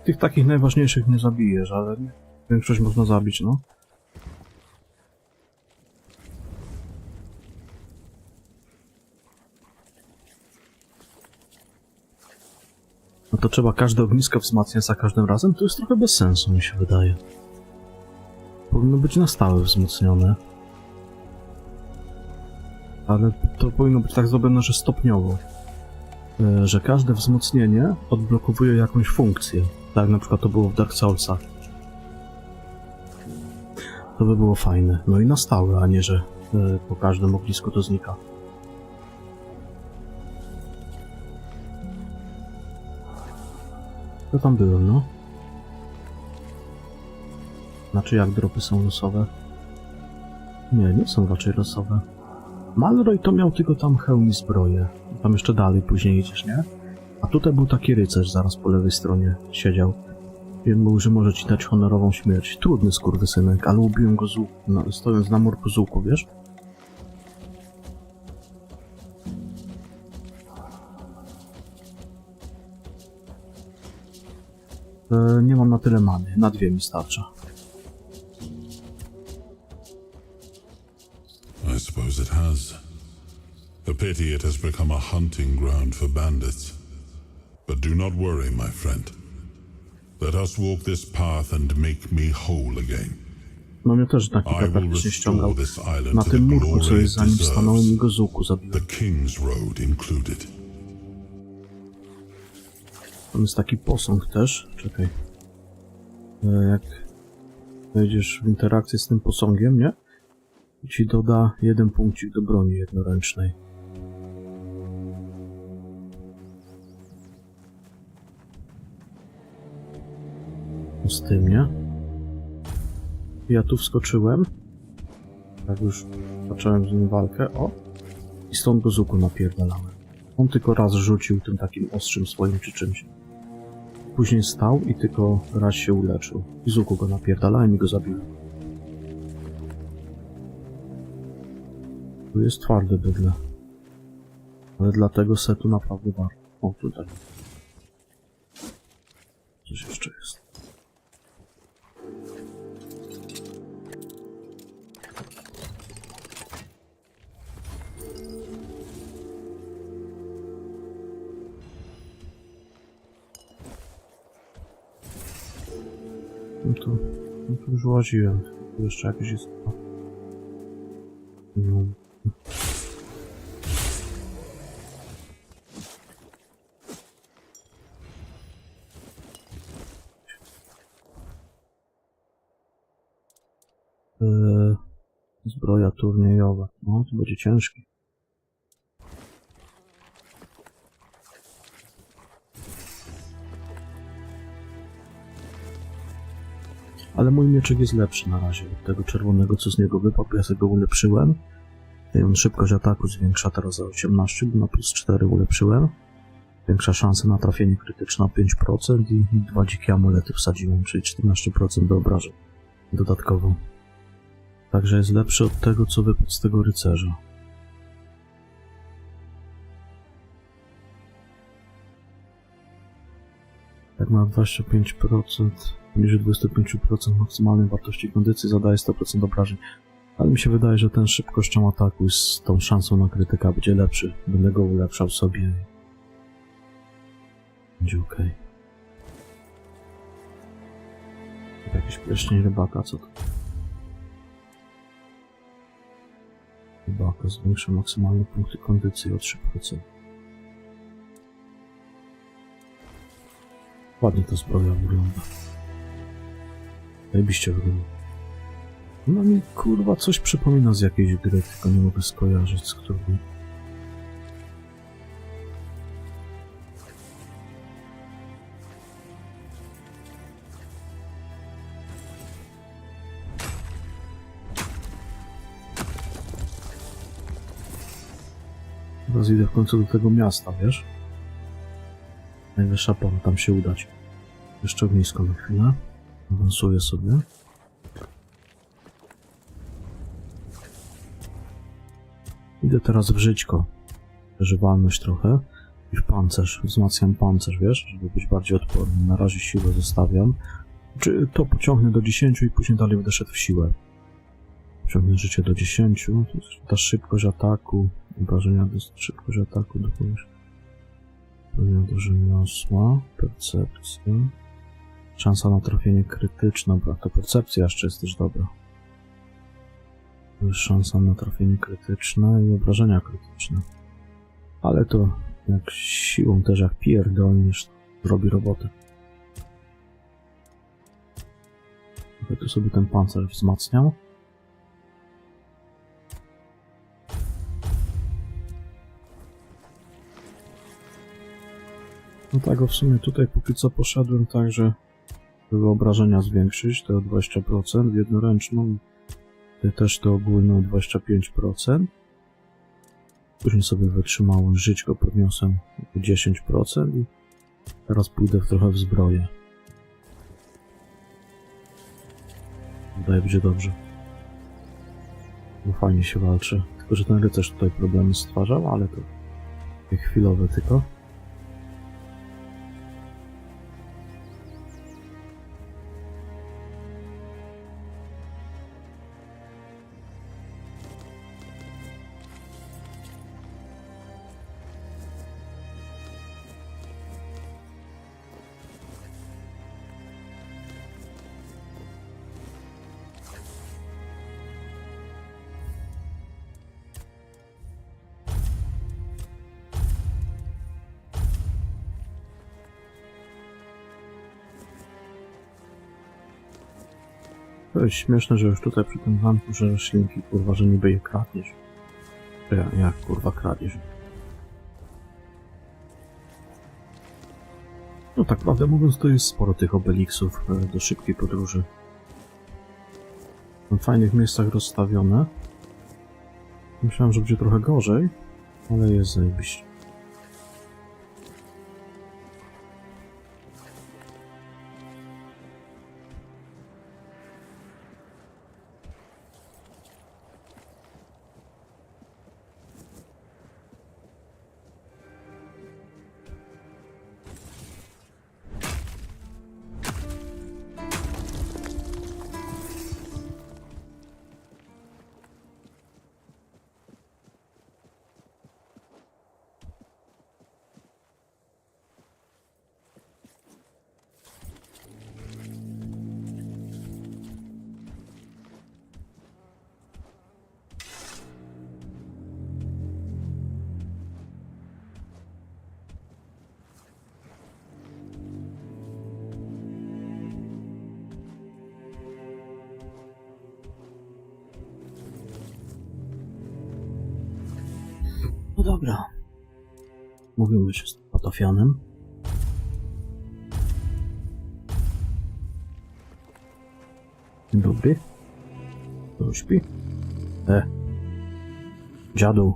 Tych takich najważniejszych nie zabijesz, ale większość można zabić, no. No to trzeba każde ognisko wzmacniać za każdym razem? To jest trochę bez sensu, mi się wydaje. Powinno być na stałe wzmocnione. Ale to powinno być tak zrobione, że stopniowo. Że każde wzmocnienie odblokowuje jakąś funkcję. Tak na przykład to było w Dark Soulsach. To by było fajne. No i na stałe, a nie, że po każdym ognisku to znika. To tam byłem, no. Znaczy jak dropy są losowe? Nie są raczej losowe. Malroy to miał tylko tam hełm i zbroję. Tam jeszcze dalej później idziesz, nie? A tutaj był taki rycerz zaraz po lewej stronie siedział. I mówił, że może ci dać honorową śmierć. Trudny skurwysynek, ale ubiłem go stojąc na murku z łuku, wiesz? Nie mam na tyle many. Na 2 mi starcza. I suppose it has. A pity it has become a hunting ground for bandits. But do not worry, my friend. Let us walk this path and make me whole again. No mnie też taki praktycznie ściągał. Na tym murku, co jest za nim, stanąłem i go z łuku zabiłem. The King's Road included. Tam jest taki posąg też. Czekaj. Jak wejdziesz w interakcję z tym posągiem, nie? I ci doda 1 punkcik do broni jednoręcznej. Z tym, nie? Ja tu wskoczyłem. Jak już zacząłem z nim walkę, o! I stąd go z łuku napierdalałem. On tylko raz rzucił tym takim ostrzym swoim czy czymś. Później stał i tylko raz się uleczył. I z łuku go napierdalałem i go zabiłem. Tu jest twardy bydle. Ale dla tego setu naprawdę warto. O, tutaj. Coś jeszcze jest. No to już łaziłem. Tu jeszcze jakieś jest... No. Zbroja turniejowa. No, to będzie ciężki. Ale mój mieczek jest lepszy na razie od tego czerwonego, co z niego wypadł. Ja sobie go ulepszyłem. I on szybkość ataku zwiększa teraz za 18, bo na plus 4 ulepszyłem. Większa szansa na trafienie krytyczne o 5% i 2 dzikie amulety wsadziłem, czyli 14% do obrażeń dodatkowo. Także jest lepszy od tego, co wypadł z tego rycerza. Jak ma 25%, poniżej 25% maksymalnej wartości kondycji zadaje 100% obrażeń. Ale mi się wydaje, że ten szybkością ataku z tą szansą na krytyka będzie lepszy. Będę go ulepszał sobie i będzie okej. Jakiś pierścień rybaka, co to? Rybaka zwiększa maksymalne punkty kondycji o 3%. Ładnie ta zbroja wygląda. Zajebiście wygląda. No mi kurwa coś przypomina z jakiejś gry, tylko nie mogę skojarzyć z którą. Teraz idę w końcu do tego miasta, wiesz? Najwyższa pora tam się udać. Jeszcze ognisko na chwilę. Awansuję sobie. Idę teraz w żyćko. Przeżywalność trochę. I w pancerz. Wzmacniam pancerz, wiesz? Żeby być bardziej odporny. Na razie siłę zostawiam. Czy to pociągnę do 10 i później dalej będę szedł w siłę. Pociągnę życie do 10. To jest ta szybkość ataku. Obrażenia do szybkość ataku do kogoś. Obrażenia do rzemiosła. Percepcja. Szansa na trafienie krytyczne. Dobra, to percepcja jeszcze jest też dobra. To jest szansa na trafienie krytyczne i obrażenia krytyczne. Ale to jak siłą też jak pierdolnisz, robi robotę. Ja tu sobie ten pancerz wzmacniał. No tak, w sumie tutaj póki co poszedłem tak, że żeby obrażenia zwiększyć, to o 20% w jednoręczną. Tutaj też to ogólne o 25%. Później sobie wytrzymałem żyćko, podniosłem o 10% i teraz pójdę trochę w zbroję. Wydaje będzie dobrze. Bo fajnie się walczy. Tylko, że ten rycerz tutaj problemy stwarzał, ale to takie chwilowe tylko. To jest śmieszne, że już tutaj przy tym zamku, że roślinki, kurwa, że niby je kradniesz. Jak kurwa kradniesz? No tak prawdę mówiąc, to jest sporo tych obeliksów do szybkiej podróży. W fajnych miejscach rozstawione. Myślałem, że będzie trochę gorzej, ale jest zajebiście. No dobra. Mówimy się z patafianem. Dzień dobry. Kto śpi? Dziadu.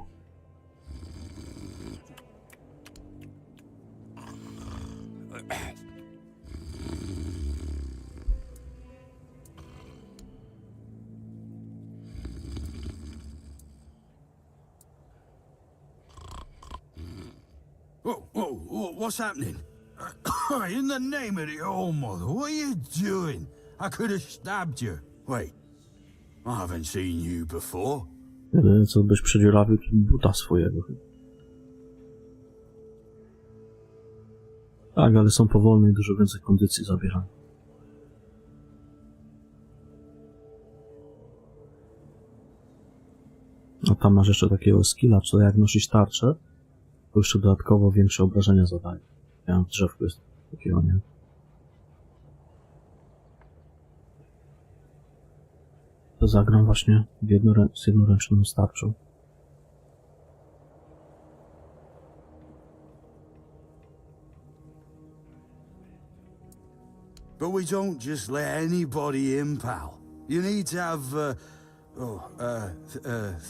What's happening? In the name of the Old Mother, what are you doing? I could have stabbed you. Wait, I haven't seen you before. Jedyne co byś przedziurawił, to buta swojego. Tak, ale są powolne i dużo więcej kondycji zabierają. A tam masz jeszcze takiego skilla, co jak nosisz tarczę, to jeszcze dodatkowo większe obrażenia zadaje. Ja mam w drzewku jest takiego, nie? To zagram właśnie z jednoręczną starczą. But we don't just let anybody in, pal. You need to have,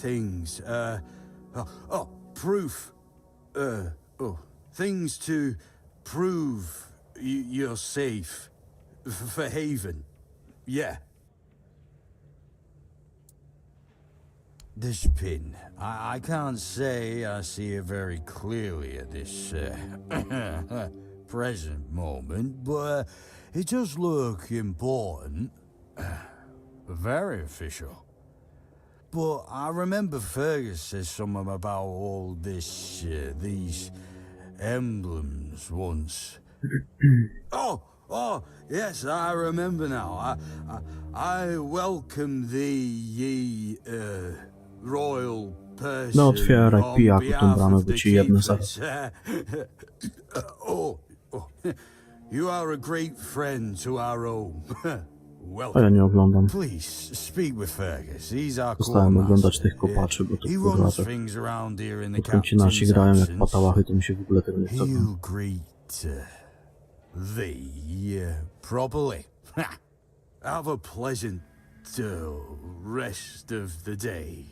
things, proof. Things to prove you're safe. For Haven. Yeah. This pin. I can't say I see it very clearly at this present moment, but it does look important. Very official. But I remember Fergus said something about all this, these emblems once. Oh, yes, I remember now. I welcome thee, ye, royal person. No otwieraj, on pijaku, tą behalf bramę, of bo the ci jedne keepers. zaraz. You are a great friend to our own. A ja Welcome. nie oglądam. Please, speak with Fergus. He's our Przestałem oglądać tych quartermaster. kopaczy, bo to He kurwa, runs tak things around here in the odkąd ci nasi captain's grają jak absence. patałachy, to mi się w ogóle tego nie chce. He'll greet thee properly. Have a pleasant rest of the day.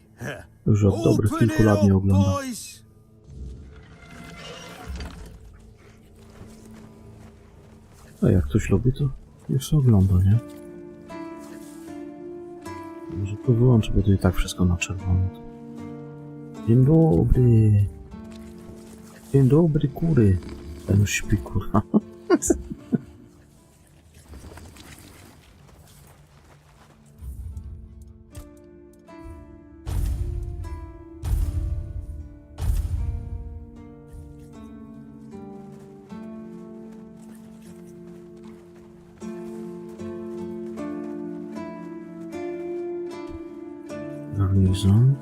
Już od dobrych Open kilku it lat nie up, oglądam. boys! A jak ktoś lubi, to niech się ogląda, nie? Może to wyłączę, bo to i tak wszystko na czerwono. Dzień dobry. Dzień dobry, kury. Ten już śpi, kurwa. Garnizon.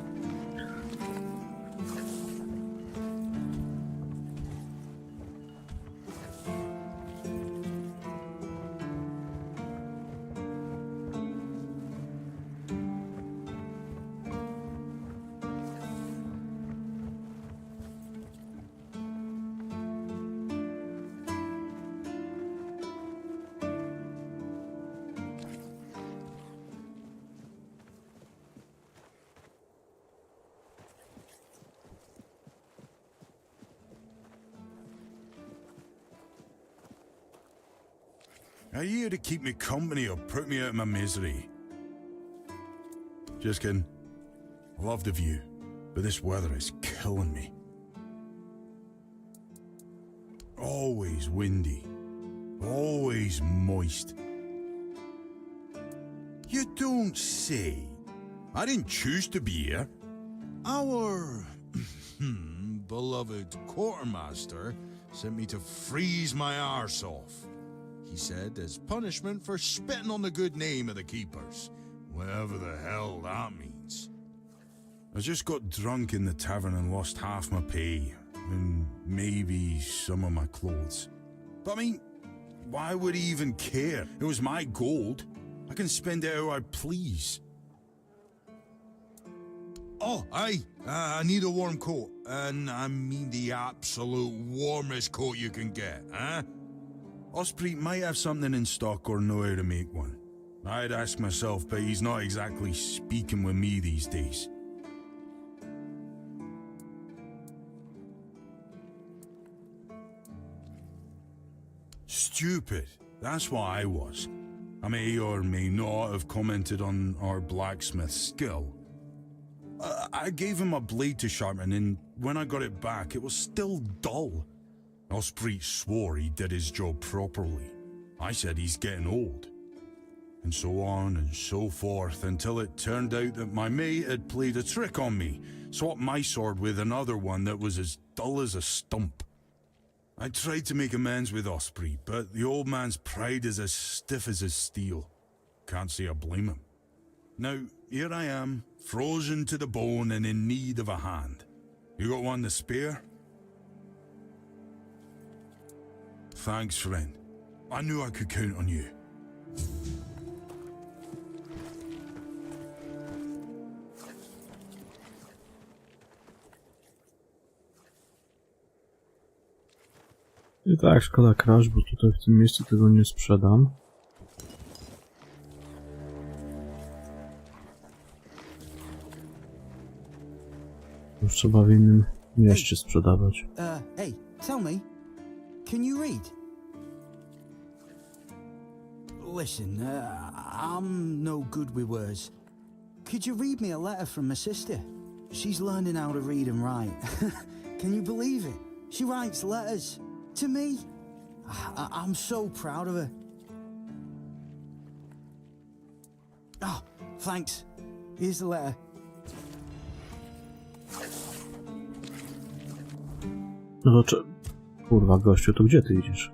Are you here to keep me company or put me out of my misery? Just kidding. I love the view, but this weather is killing me. Always windy. Always moist. You don't say. I didn't choose to be here. Our beloved quartermaster sent me to freeze my arse off. He said, as punishment for spitting on the good name of the keepers, whatever the hell that means. I just got drunk in the tavern and lost half my pay, and maybe some of my clothes. But I mean, why would he even care? It was my gold. I can spend it how I please. Oh, aye, I need a warm coat, and I mean the absolute warmest coat you can get, huh? Osprey might have something in stock or know how to make one. I'd ask myself, but he's not exactly speaking with me these days. Stupid. That's what I was. I may or may not have commented on our blacksmith's skill. I gave him a blade to sharpen, and when I got it back, it was still dull. Osprey swore he did his job properly. I said he's getting old. And so on and so forth, until it turned out that my mate had played a trick on me, swapped my sword with another one that was as dull as a stump. I tried to make amends with Osprey, but the old man's pride is as stiff as his steel. Can't say I blame him. Now, here I am, frozen to the bone and in need of a hand. You got one to spare? Thanks, friend. I knew I could count on you. I tak, szkoda kraść, bo tutaj w tym miejscu tego nie sprzedam. Już trzeba w innym mieście sprzedawać. Hey, tell me, can you read? Listen, I'm no good with words. Could you read me a letter from my sister? She's learning how to read and write. Can you believe it? She writes letters to me. I'm so proud of her. Oh, thanks. Here's the letter. No to kurwa, gościu, to gdzie ty idziesz?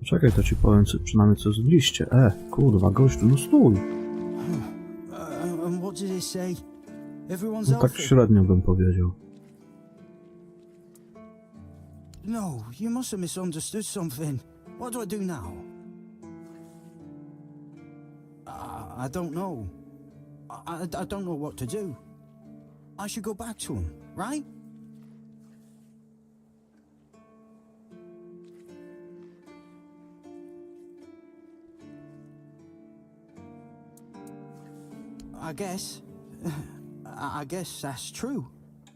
Czekaj, to ci powiem przynajmniej co jest w liście. Kurwa, gościu, no stój. And what did it say? Everyone's No tak healthy? średnio bym powiedział. No, you must have misunderstood something. What do I do now? I don't know. I don't know what to do. I should go back to him, right? I guess that's true.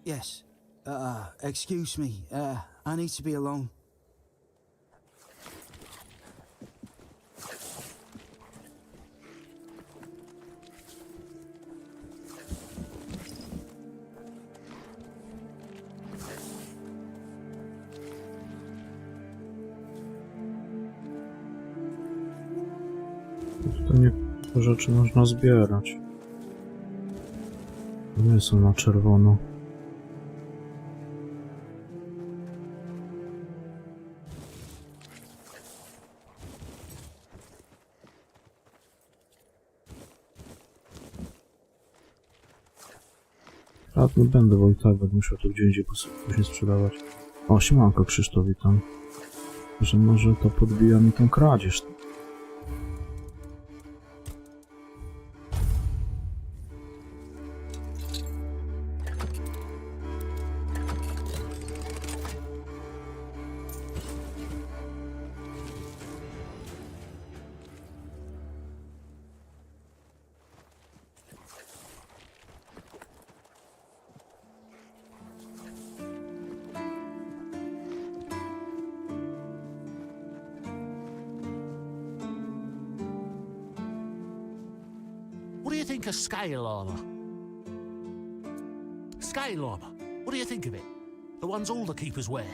Yes. Excuse me. I need to be alone. To nie te rzeczy można zbierać. Nie są na czerwono. Nie będę, bo i tak będę musiał to gdzie indziej później sprzedawać. O, siemanko Krzysztof, witam. Że może to podbija mi tą kradzież. What do you think of scale armor? Scale armor. What do you think of it? The ones all the keepers wear.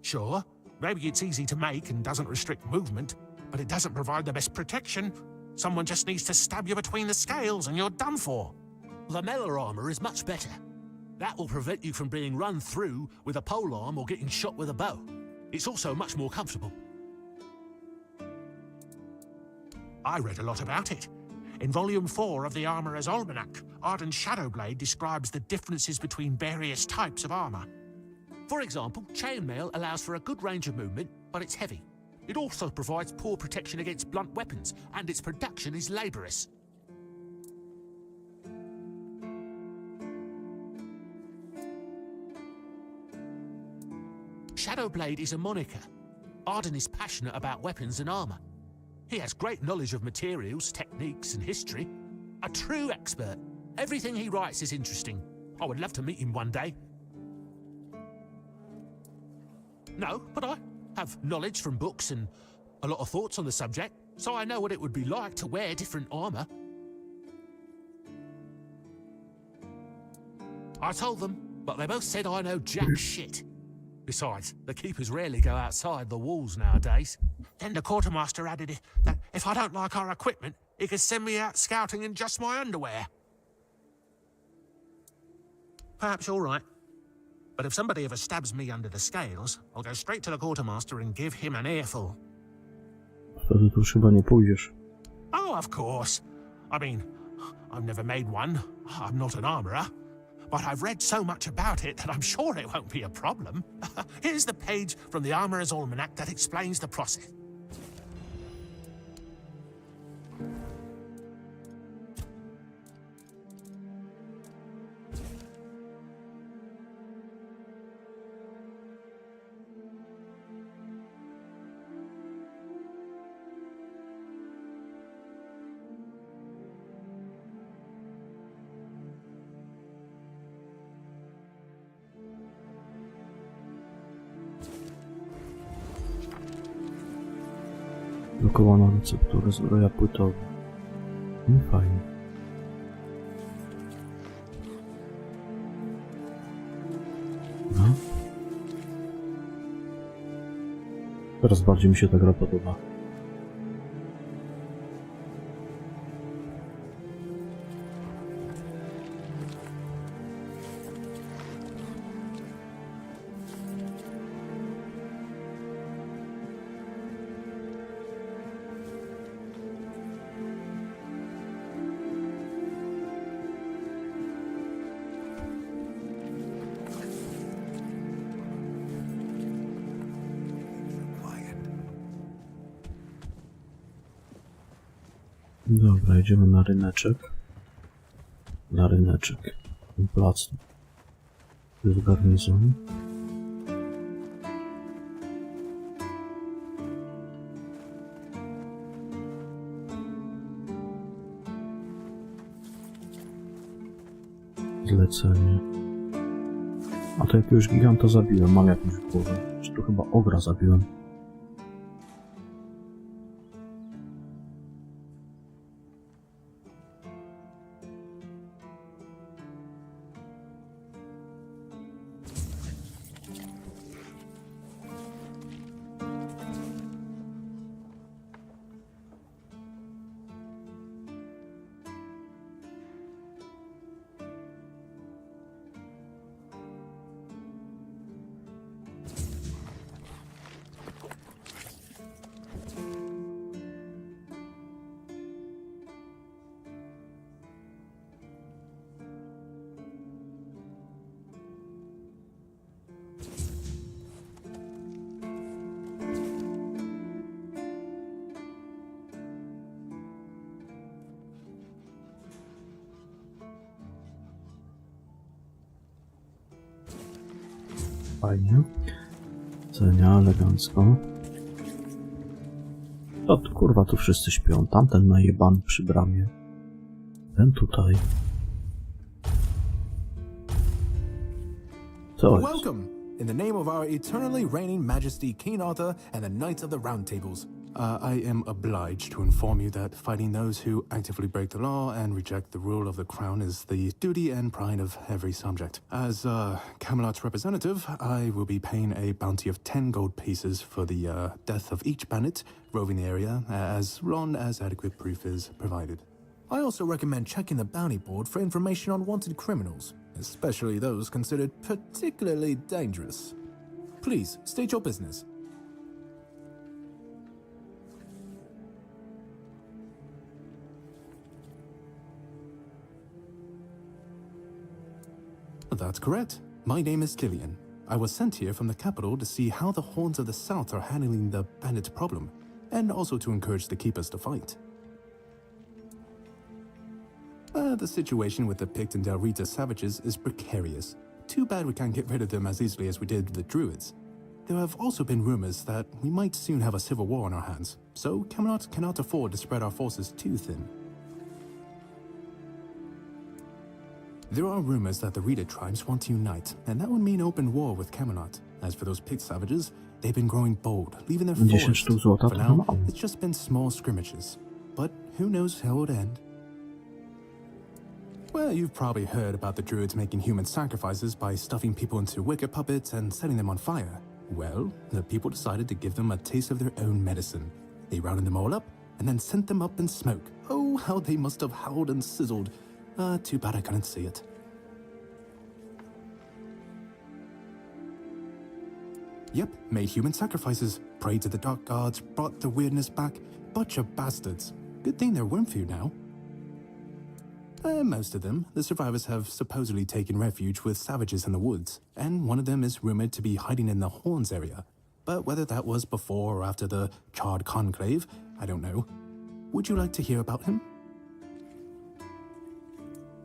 Sure, maybe it's easy to make and doesn't restrict movement, but it doesn't provide the best protection. Someone just needs to stab you between the scales and you're done for. Lamella armor is much better. That will prevent you from being run through with a polearm or getting shot with a bow. It's also much more comfortable. I read a lot about it. In Volume 4 of the Armourer's Almanac, Arden Shadowblade describes the differences between various types of armour. For example, chainmail allows for a good range of movement, but it's heavy. It also provides poor protection against blunt weapons, and its production is laborious. Shadowblade is a moniker. Arden is passionate about weapons and armour. He has great knowledge of materials, techniques, and history. A true expert. Everything he writes is interesting. I would love to meet him one day. No, but I have knowledge from books and a lot of thoughts on the subject, so I know what it would be like to wear different armour. I told them, but they both said I know jack shit. Besides, the keepers rarely go outside the walls nowadays. Then the quartermaster added that if I don't like our equipment, he could send me out scouting in just my underwear. Perhaps you're right. But if somebody ever stabs me under the scales, I'll go straight to the quartermaster and give him an earful. Wtedy tu już chyba nie pójdziesz. Oh, of course. I mean, I've never made one. I'm not an armorer. But I've read so much about it that I'm sure it won't be a problem. Here's the page from the Armorer's Almanac that explains the process. Blokowana receptura zbroja płytowa. Nie fajnie. No. Teraz bardziej mi się ta gra podoba. Dobra, idziemy na ryneczek. Na ryneczek. Plac. To jest garnizon. Zlecenie. A to jakiegoś giganta zabiłem, mam jakąś głowę. Czy tu chyba ogra zabiłem? Fajnie. Cenia elegancko. O, kurwa, tu wszyscy śpią. Tamten najebany przy bramie. Ten tutaj. Co jest? Welcome! In the name of our eternally reigning majesty, King Arthur, and the Knights of the Round Tables, I am obliged to inform you that fighting those who actively break the law and reject the rule of the crown is the duty and pride of every subject. As Camelot's representative, I will be paying a bounty of 10 gold pieces for the death of each bandit roving the area, as long as adequate proof is provided. I also recommend checking the bounty board for information on wanted criminals, especially those considered particularly dangerous. Please, state your business. That's correct. My name is Killian. I was sent here from the capital to see how the Horns of the South are handling the bandit problem, and also to encourage the keepers to fight. The situation with the Pict and Del Rita savages is precarious. Too bad we can't get rid of them as easily as we did with the Druids. There have also been rumors that we might soon have a civil war on our hands, so Camelot cannot afford to spread our forces too thin. There are rumors that the Rita tribes want to unite, and that would mean open war with Camelot. As for those Pict savages, they've been growing bold, leaving their 10 forests. sztuk złota For to now, mało. it's just been small skirmishes. But who knows how it'll end. Well, you've probably heard about the Druids making human sacrifices by stuffing people into wicker puppets and setting them on fire. Well, the people decided to give them a taste of their own medicine. They rounded them all up and then sent them up in smoke. Oh, how they must have howled and sizzled. Too bad I couldn't see it. Yep, made human sacrifices, prayed to the dark gods, brought the weirdness back. Bunch of bastards. Good thing they're worm food now. Most of them, the survivors have supposedly taken refuge with savages in the woods, and one of them is rumored to be hiding in the Horns area. But whether that was before or after the Charred Conclave, I don't know. Would you like to hear about him?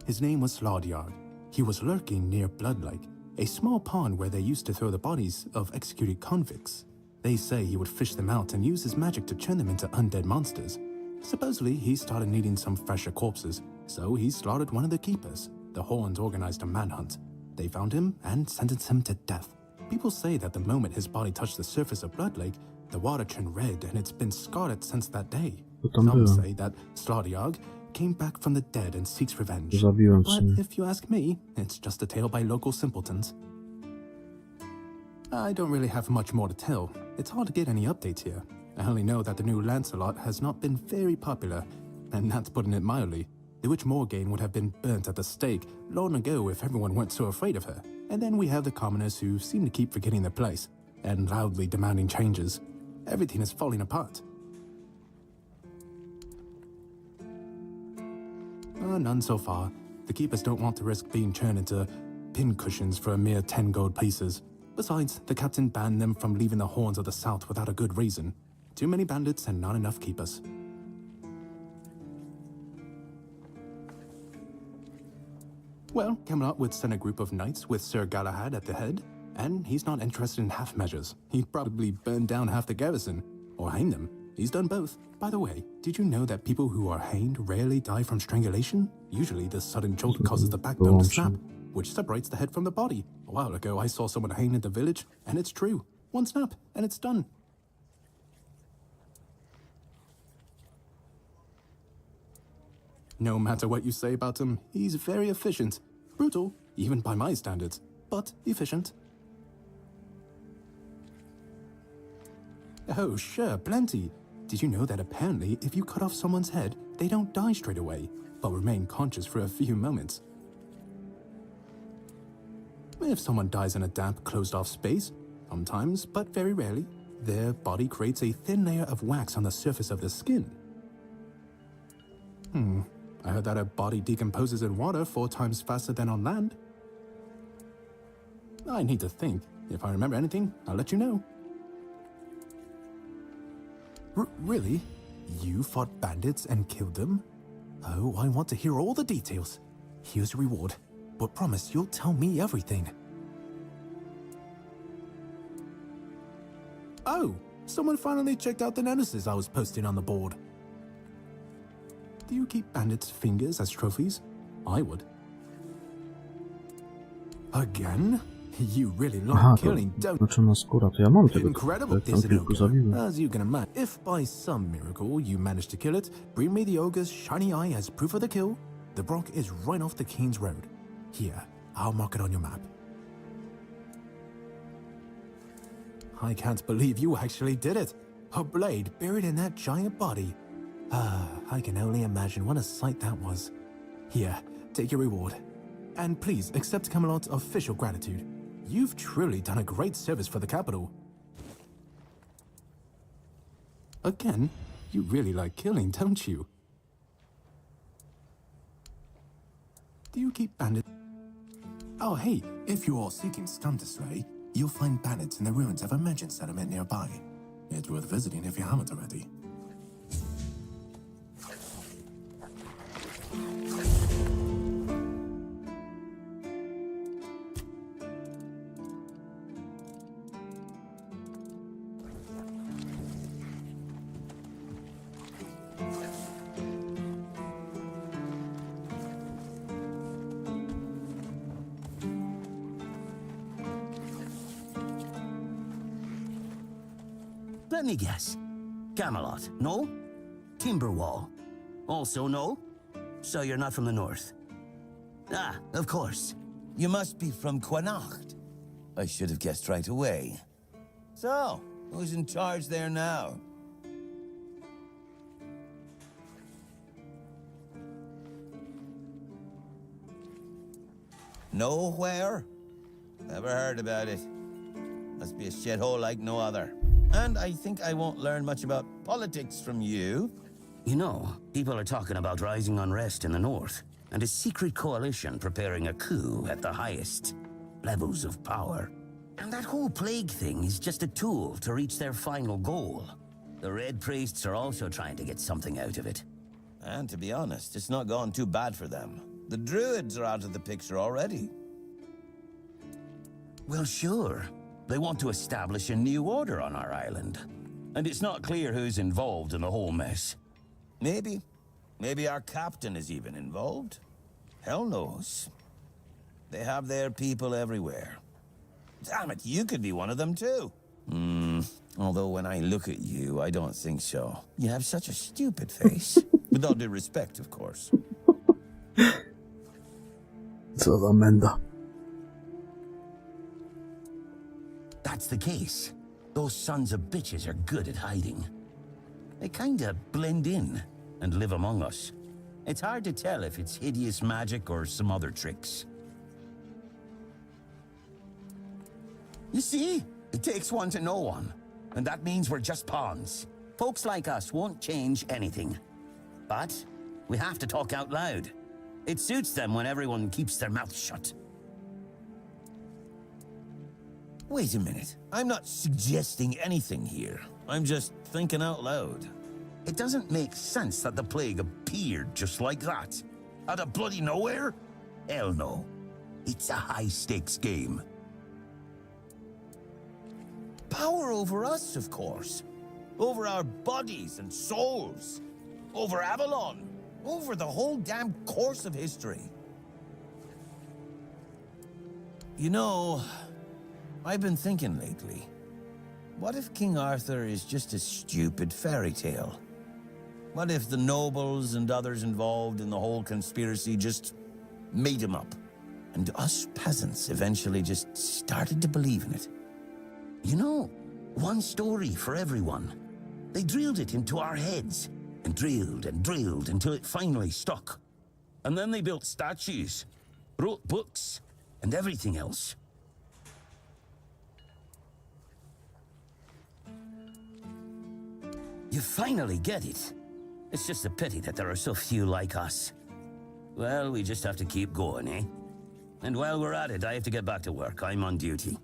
His name was Slaudyard. He was lurking near Blood Lake, a small pond where they used to throw the bodies of executed convicts. They say he would fish them out and use his magic to turn them into undead monsters. Supposedly, he started needing some fresher corpses, so he slaughtered one of the keepers. The Horns organized a manhunt. They found him and sentenced him to death. People say that the moment his body touched the surface of Blood Lake, the water turned red and it's been scarred since that day. Some say that Slaudyard came back from the dead and seeks revenge. But if you ask me, it's just a tale by local simpletons. I don't really have much more to tell. It's hard to get any updates here. I only know that the new Lancelot has not been very popular, and that's putting it mildly. The Witch Morgane would have been burnt at the stake long ago if everyone weren't so afraid of her. And then we have the commoners who seem to keep forgetting their place, and loudly demanding changes. Everything is falling apart. None so far. The keepers don't want to risk being turned into pincushions for a mere 10 gold pieces. Besides, the captain banned them from leaving the Horns of the South without a good reason. Too many bandits and not enough keepers. Well, Camelot would send a group of knights with Sir Galahad at the head, and he's not interested in half measures. He'd probably burn down half the garrison, or hang them. He's done both. By the way, did you know that people who are hanged rarely die from strangulation? Usually the sudden jolt causes the backbone to snap, which separates the head from the body. A while ago, I saw someone hanged in the village, and it's true. One snap, and it's done. No matter what you say about him, he's very efficient. Brutal, even by my standards, but efficient. Oh, sure, plenty. Did you know that apparently if you cut off someone's head, they don't die straight away, but remain conscious for a few moments? If someone dies in a damp, closed-off space, sometimes, but very rarely, their body creates a thin layer of wax on the surface of the skin. I heard that a body decomposes in water 4 times faster than on land. I need to think. If I remember anything, I'll let you know. Really? You fought bandits and killed them? Oh, I want to hear all the details. Here's a reward, but promise you'll tell me everything. Oh, someone finally checked out the notices I was posting on the board. Do you keep bandits' fingers as trophies? I would. Again? You really like killing, don't Znaczona skóra, to ja mam tego. Incredible. Tam kilku zabiłem. As you can imagine, if by some miracle you manage to kill it, bring me the ogre's shiny eye as proof of the kill. The Bronc is right off the King's Road. Here, I'll mark it on your map. I can't believe you actually did it. A blade buried in that giant body. I can only imagine what a sight that was. Here, take your reward. And please accept Camelot's official gratitude. You've truly done a great service for the capital. Again, you really like killing, don't you? Do you keep bandits? Oh, hey, if you are seeking scum to slay, you'll find bandits in the ruins of a merchant settlement nearby. It's worth visiting if you haven't already. Let me guess. Camelot, no? Timberwall, also no? So you're not from the north? Ah, of course. You must be from Connacht. I should have guessed right away. So, who's in charge there now? Nowhere? Never heard about it. Must be a shithole like no other. And I think I won't learn much about politics from you. You know, people are talking about rising unrest in the north, and a secret coalition preparing a coup at the highest levels of power. And that whole plague thing is just a tool to reach their final goal. The Red Priests are also trying to get something out of it. And to be honest, it's not gone too bad for them. The Druids are out of the picture already. Well, sure. They want to establish a new order on our island. And it's not clear who's involved in the whole mess. Maybe. Maybe our captain is even involved. Hell knows. They have their people everywhere. Damn it, you could be one of them too. Although when I look at you, I don't think so. You have such a stupid face. With all due respect, of course. Co za menda. That's the case. Those sons of bitches are good at hiding. They kinda blend in and live among us. It's hard to tell if it's hideous magic or some other tricks. You see? It takes one to know one. And that means we're just pawns. Folks like us won't change anything. But we have to talk out loud. It suits them when everyone keeps their mouth shut. Wait a minute. I'm not suggesting anything here. I'm just thinking out loud. It doesn't make sense that the plague appeared just like that. Out of bloody nowhere? Hell no. It's a high-stakes game. Power over us, of course. Over our bodies and souls. Over Avalon. Over the whole damn course of history. You know, I've been thinking lately. What if King Arthur is just a stupid fairy tale? What if the nobles and others involved in the whole conspiracy just made him up? And us peasants eventually just started to believe in it? You know, one story for everyone. They drilled it into our heads, and drilled until it finally stuck. And then they built statues, wrote books, and everything else. You finally get it. It's just a pity that there are so few like us. Well, we just have to keep going, eh? And while we're at it, I have to get back to work. I'm on duty.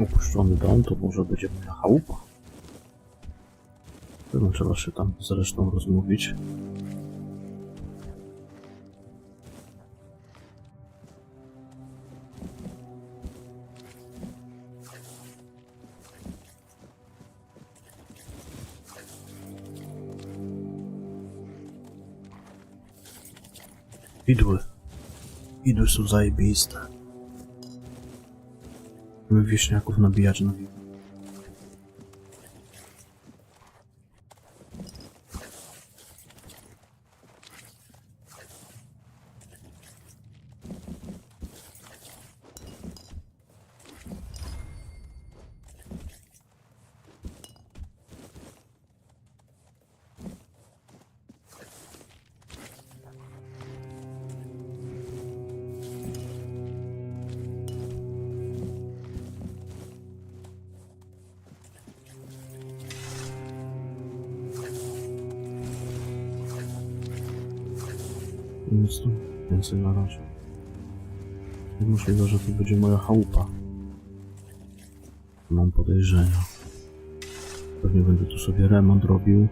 Opuszczony dom to może będzie moja chałupa. Pewno trzeba się tam z resztą rozmówić. Idły są zajebiste. Wieśniaków nabijać na widok. Nic tu więcej na razie. Możliwe, że to będzie moja chałupa. Mam podejrzenia. Pewnie będę tu sobie remont robił.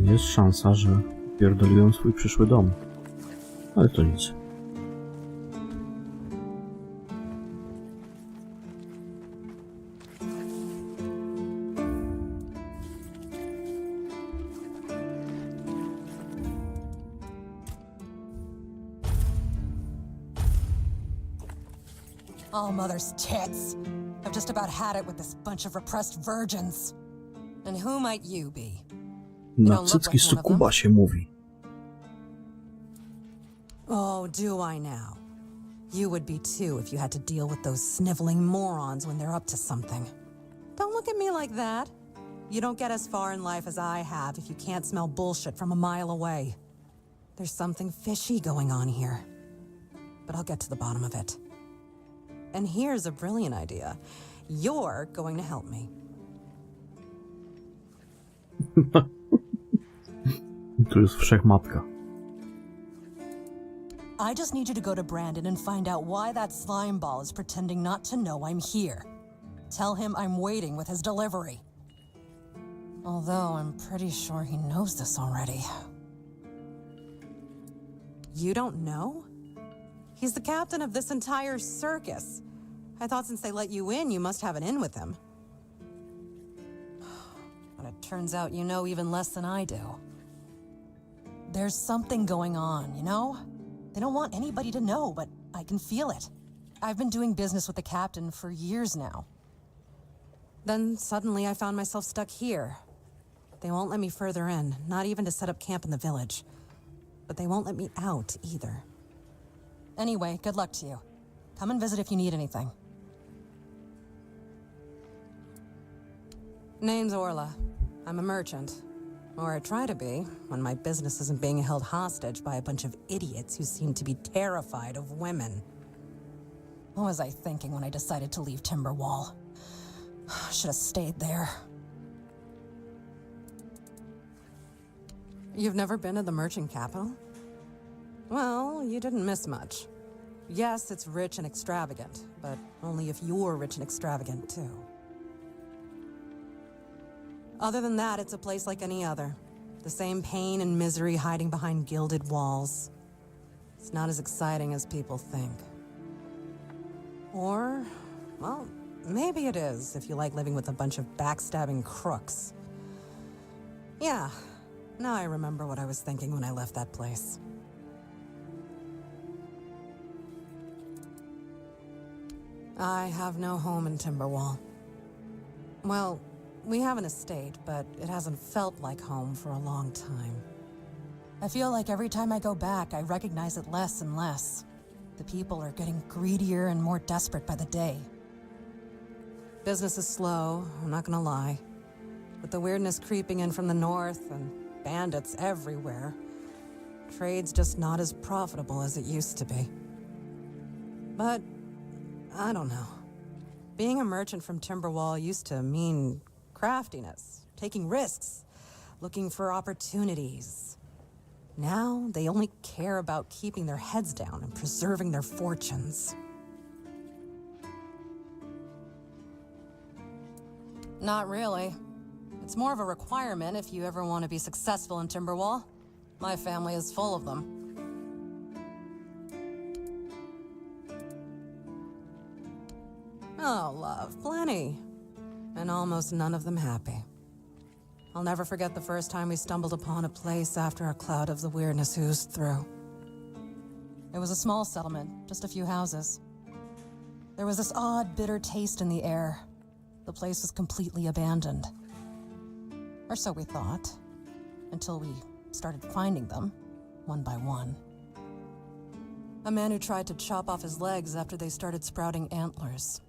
Jest szansa, że pierdoliłem swój przyszły dom. Ale to nic. All mother's tits. I've just about had it with this bunch of repressed virgins. And who might you be? Na cycki sukuba się mówi. Oh, do I now? You would be too if you had to deal with those sniveling morons when they're up to something. Don't look at me like that. You don't get as far in life as I have if you can't smell bullshit from a mile away. There's something fishy going on here. But I'll get to the bottom of it. And here's a brilliant idea. You're going to help me. Tu jest wszechmatka. I just need you to go to Brandon and find out why that slime ball is pretending not to know I'm here. Tell him I'm waiting with his delivery. Although I'm pretty sure he knows this already. You don't know? He's the captain of this entire circus. I thought since they let you in, you must have an in with him. But it turns out you know even less than I do. There's something going on, you know? They don't want anybody to know, but I can feel it. I've been doing business with the captain for years now. Then suddenly I found myself stuck here. They won't let me further in, not even to set up camp in the village. But they won't let me out either. Anyway, good luck to you. Come and visit if you need anything. Name's Orla. I'm a merchant. Or I try to be, when my business isn't being held hostage by a bunch of idiots who seem to be terrified of women. What was I thinking when I decided to leave Timberwall? Should have stayed there. You've never been to the merchant capital? Well, you didn't miss much. Yes, it's rich and extravagant, but only if you're rich and extravagant too. Other than that, it's a place like any other. The same pain and misery hiding behind gilded walls. It's not as exciting as people think. Or, well, maybe it is if you like living with a bunch of backstabbing crooks. Yeah, now I remember what I was thinking when I left that place. I have no home in Timberwall. Well, we have an estate, but it hasn't felt like home for a long time. I feel like every time I go back, I recognize it less and less. The people are getting greedier and more desperate by the day. Business is slow, I'm not gonna lie. With the weirdness creeping in from the north and bandits everywhere, trade's just not as profitable as it used to be. But, I don't know. Being a merchant from Timberwall used to mean craftiness, taking risks, looking for opportunities. Now, they only care about keeping their heads down and preserving their fortunes. Not really. It's more of a requirement if you ever want to be successful in Timberwall. My family is full of them. Oh, love, plenty. And almost none of them happy. I'll never forget the first time we stumbled upon a place after a cloud of the weirdness oozed through. It was a small settlement, just a few houses. There was this odd, bitter taste in the air. The place was completely abandoned. Or so we thought, until we started finding them, one by one. A man who tried to chop off his legs after they started sprouting antlers.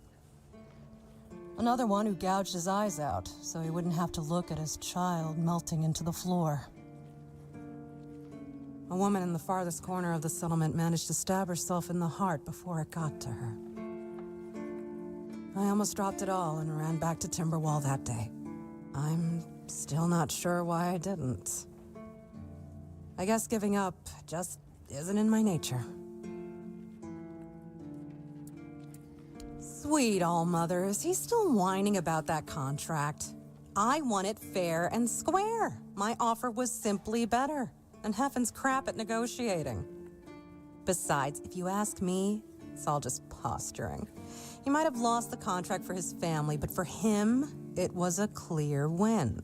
Another one who gouged his eyes out so he wouldn't have to look at his child melting into the floor. A woman in the farthest corner of the settlement managed to stab herself in the heart before it got to her. I almost dropped it all and ran back to Timberwall that day. I'm still not sure why I didn't. I guess giving up just isn't in my nature. Sweet All-Mother, is he still whining about that contract? I want it fair and square. My offer was simply better, and Heffen's crap at negotiating. Besides, if you ask me, it's all just posturing. He might have lost the contract for his family, but for him, it was a clear win.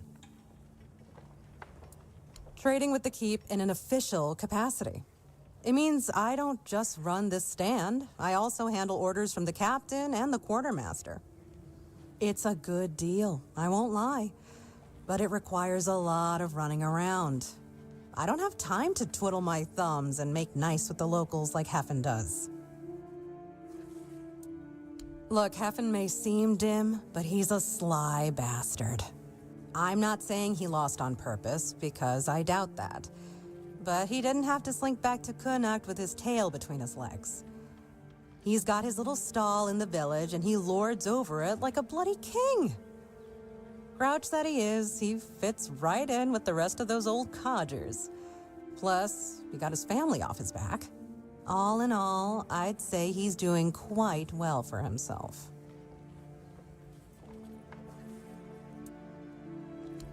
Trading with the Keep in an official capacity. It means I don't just run this stand. I also handle orders from the captain and the quartermaster. It's a good deal, I won't lie. But it requires a lot of running around. I don't have time to twiddle my thumbs and make nice with the locals like Heffen does. Look, Heffen may seem dim, but he's a sly bastard. I'm not saying he lost on purpose, because I doubt that. But he didn't have to slink back to Connacht with his tail between his legs. He's got his little stall in the village, and he lords over it like a bloody king. Grouch that he is, he fits right in with the rest of those old codgers. Plus, he got his family off his back. All in all, I'd say he's doing quite well for himself.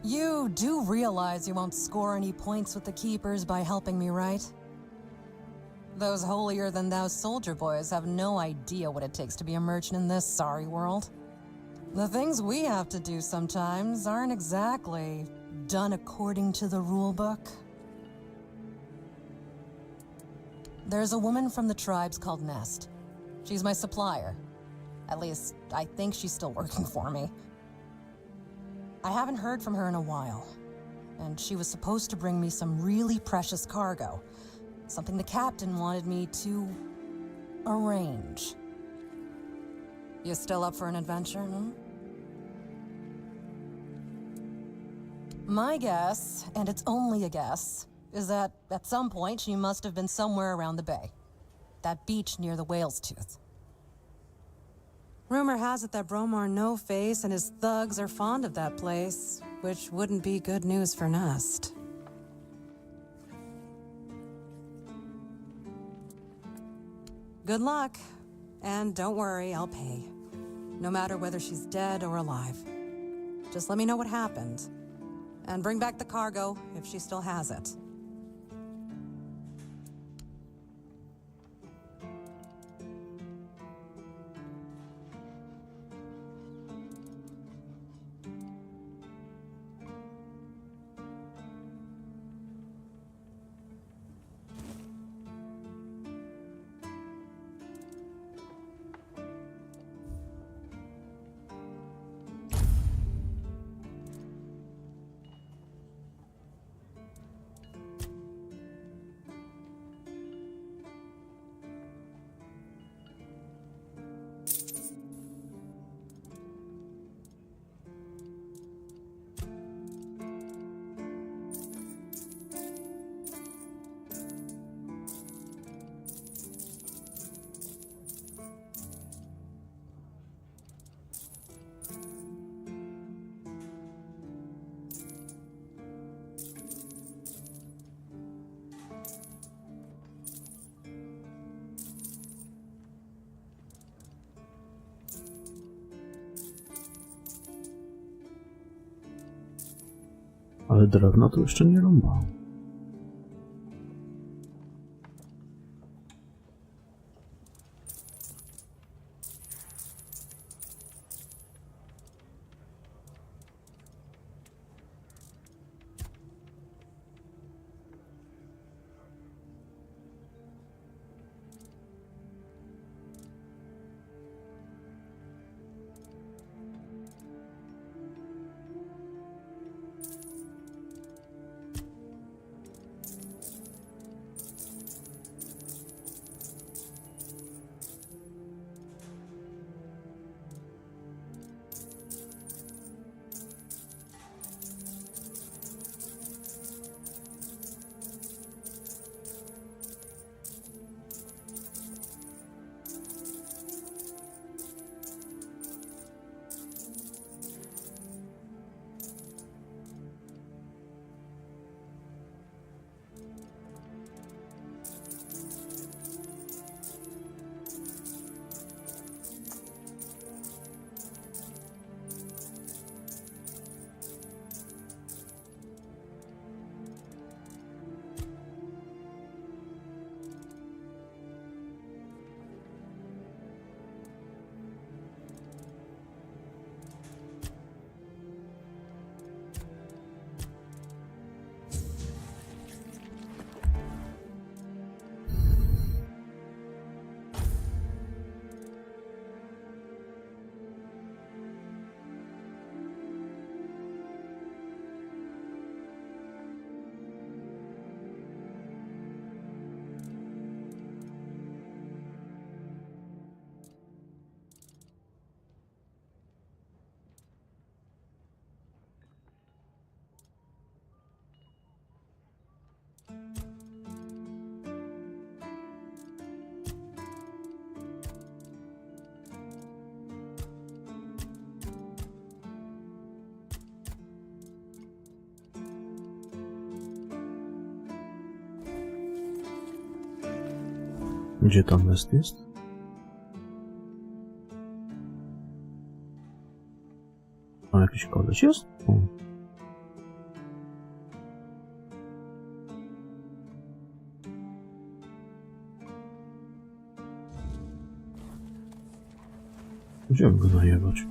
You do realize you won't score any points with the Keepers by helping me, right? Those holier-than-thou soldier boys have no idea what it takes to be a merchant in this sorry world. The things we have to do sometimes aren't exactly done according to the rulebook. There's a woman from the tribes called Nest. She's my supplier. At least, I think she's still working for me. I haven't heard from her in a while, and she was supposed to bring me some really precious cargo. Something the captain wanted me to arrange. You still up for an adventure, hmm? My guess, and it's only a guess, is that at some point she must have been somewhere around the bay. That beach near the Whale's Tooth. Rumor has it that Bromar No-Face and his thugs are fond of that place, which wouldn't be good news for Nest. Good luck, and don't worry, I'll pay. No matter whether she's dead or alive. Just let me know what happened, and bring back the cargo if she still has it. Ale drewna to jeszcze nie rąbałem. Gdzie tam nest jest? A jakiś koleś jest? O. Będziemy go najebać.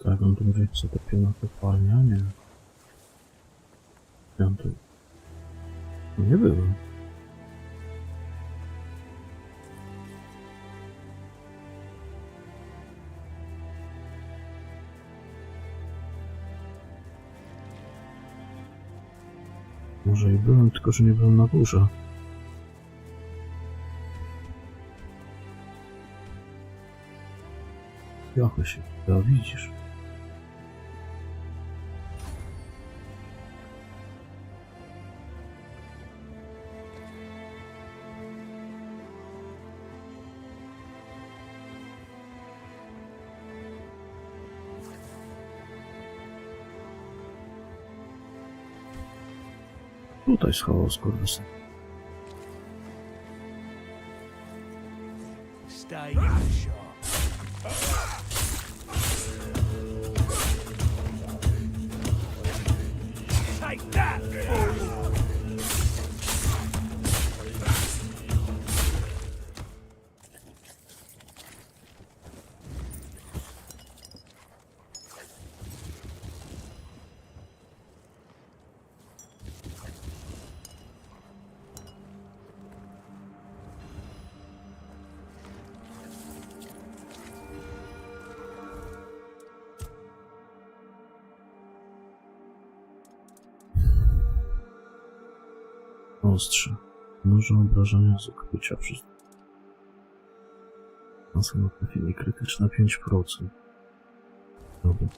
Tak, on tu może co dopiero kopalnia? Nie. Piąty. No nie byłem. Może i byłem, tylko że nie byłem na górze. Jachę się, ja widzisz. Tutaj schował skurwysyn. Stay sharp. Take that! Ostrze. Może obrażenia z ukrycia przez... Na samą chwilę krytyczne 5%. Dobra.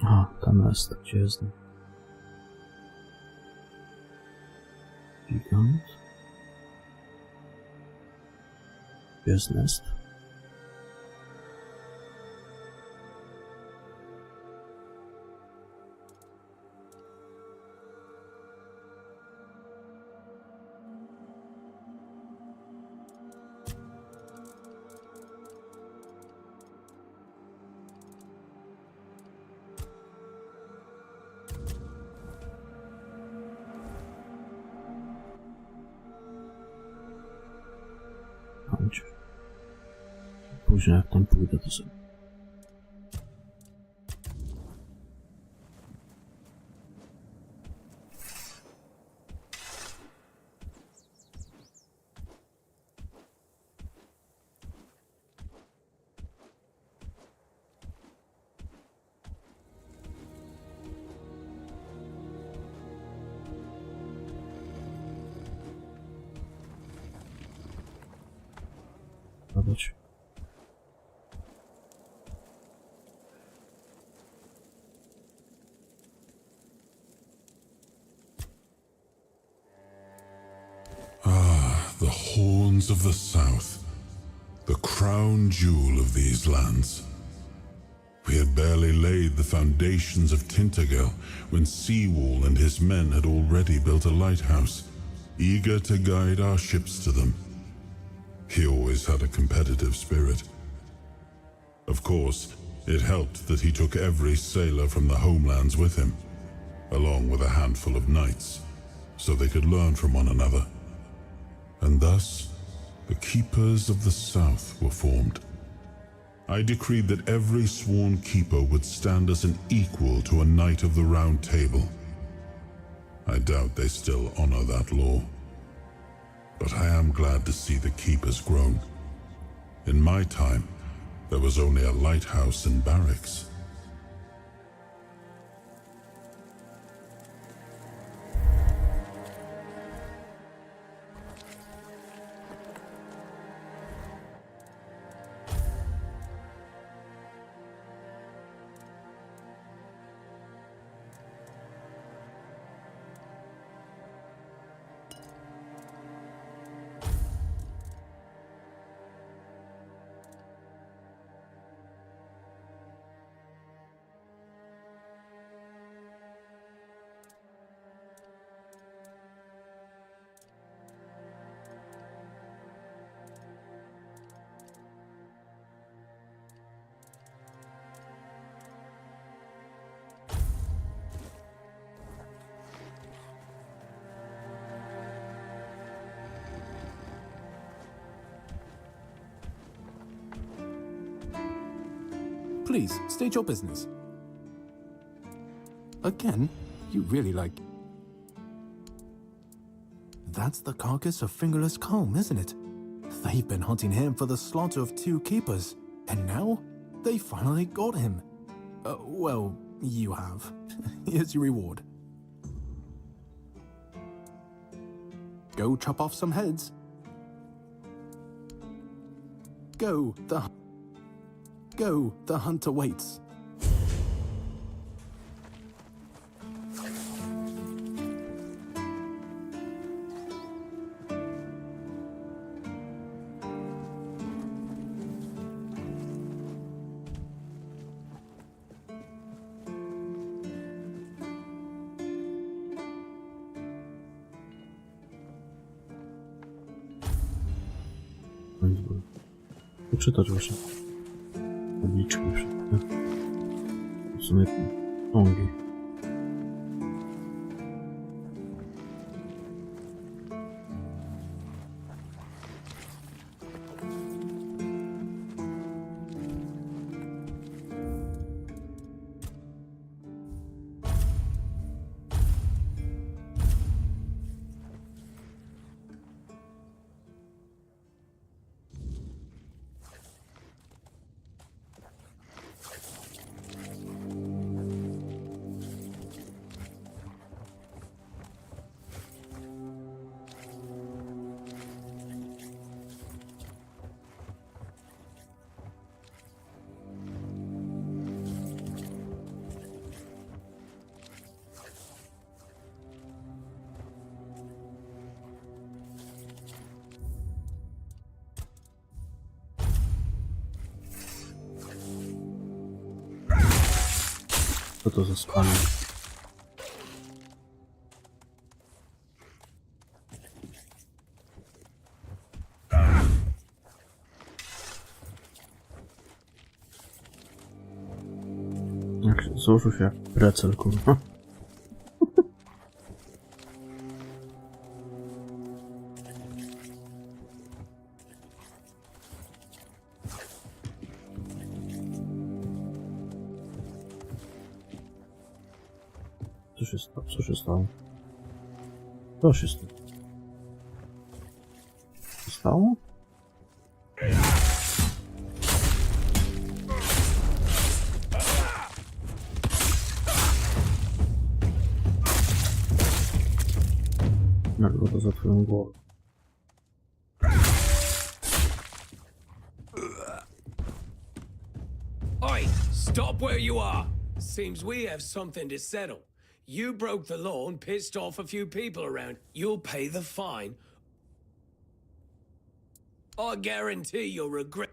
Aha, tam jest, gdzie jest? Gigant. Jest nest. Później jak tam pójdę, to sobie. Zadać. Stones of the South, the crown jewel of these lands. We had barely laid the foundations of Tainted Grail when Seawall and his men had already built a lighthouse, eager to guide our ships to them. He always had a competitive spirit. Of course, it helped that he took every sailor from the homelands with him, along with a handful of knights, so they could learn from one another. And thus, the Keepers of the South were formed. I decreed that every sworn keeper would stand as an equal to a Knight of the Round Table. I doubt they still honor that law. But I am glad to see the keepers grown. In my time, there was only a lighthouse and barracks. Please, state your business. Again, you really like... That's the carcass of Fingerless Comb, isn't it? They've been hunting him for the slaughter of 2 keepers, and now they finally got him. Well, you have. Here's your reward. Go chop off some heads. Go, the hunter waits. Czytać właśnie tabliczki w sumie ągi. Co to za skanie? Jak złożył się jak precel, kurwa. Co się stało? Co się stało? Co się stało? Narwo to za twoją głowę. Oi! Stop where you are! Seems we have something to settle. You broke the law and pissed off a few people around. You'll pay the fine. I guarantee you'll regret.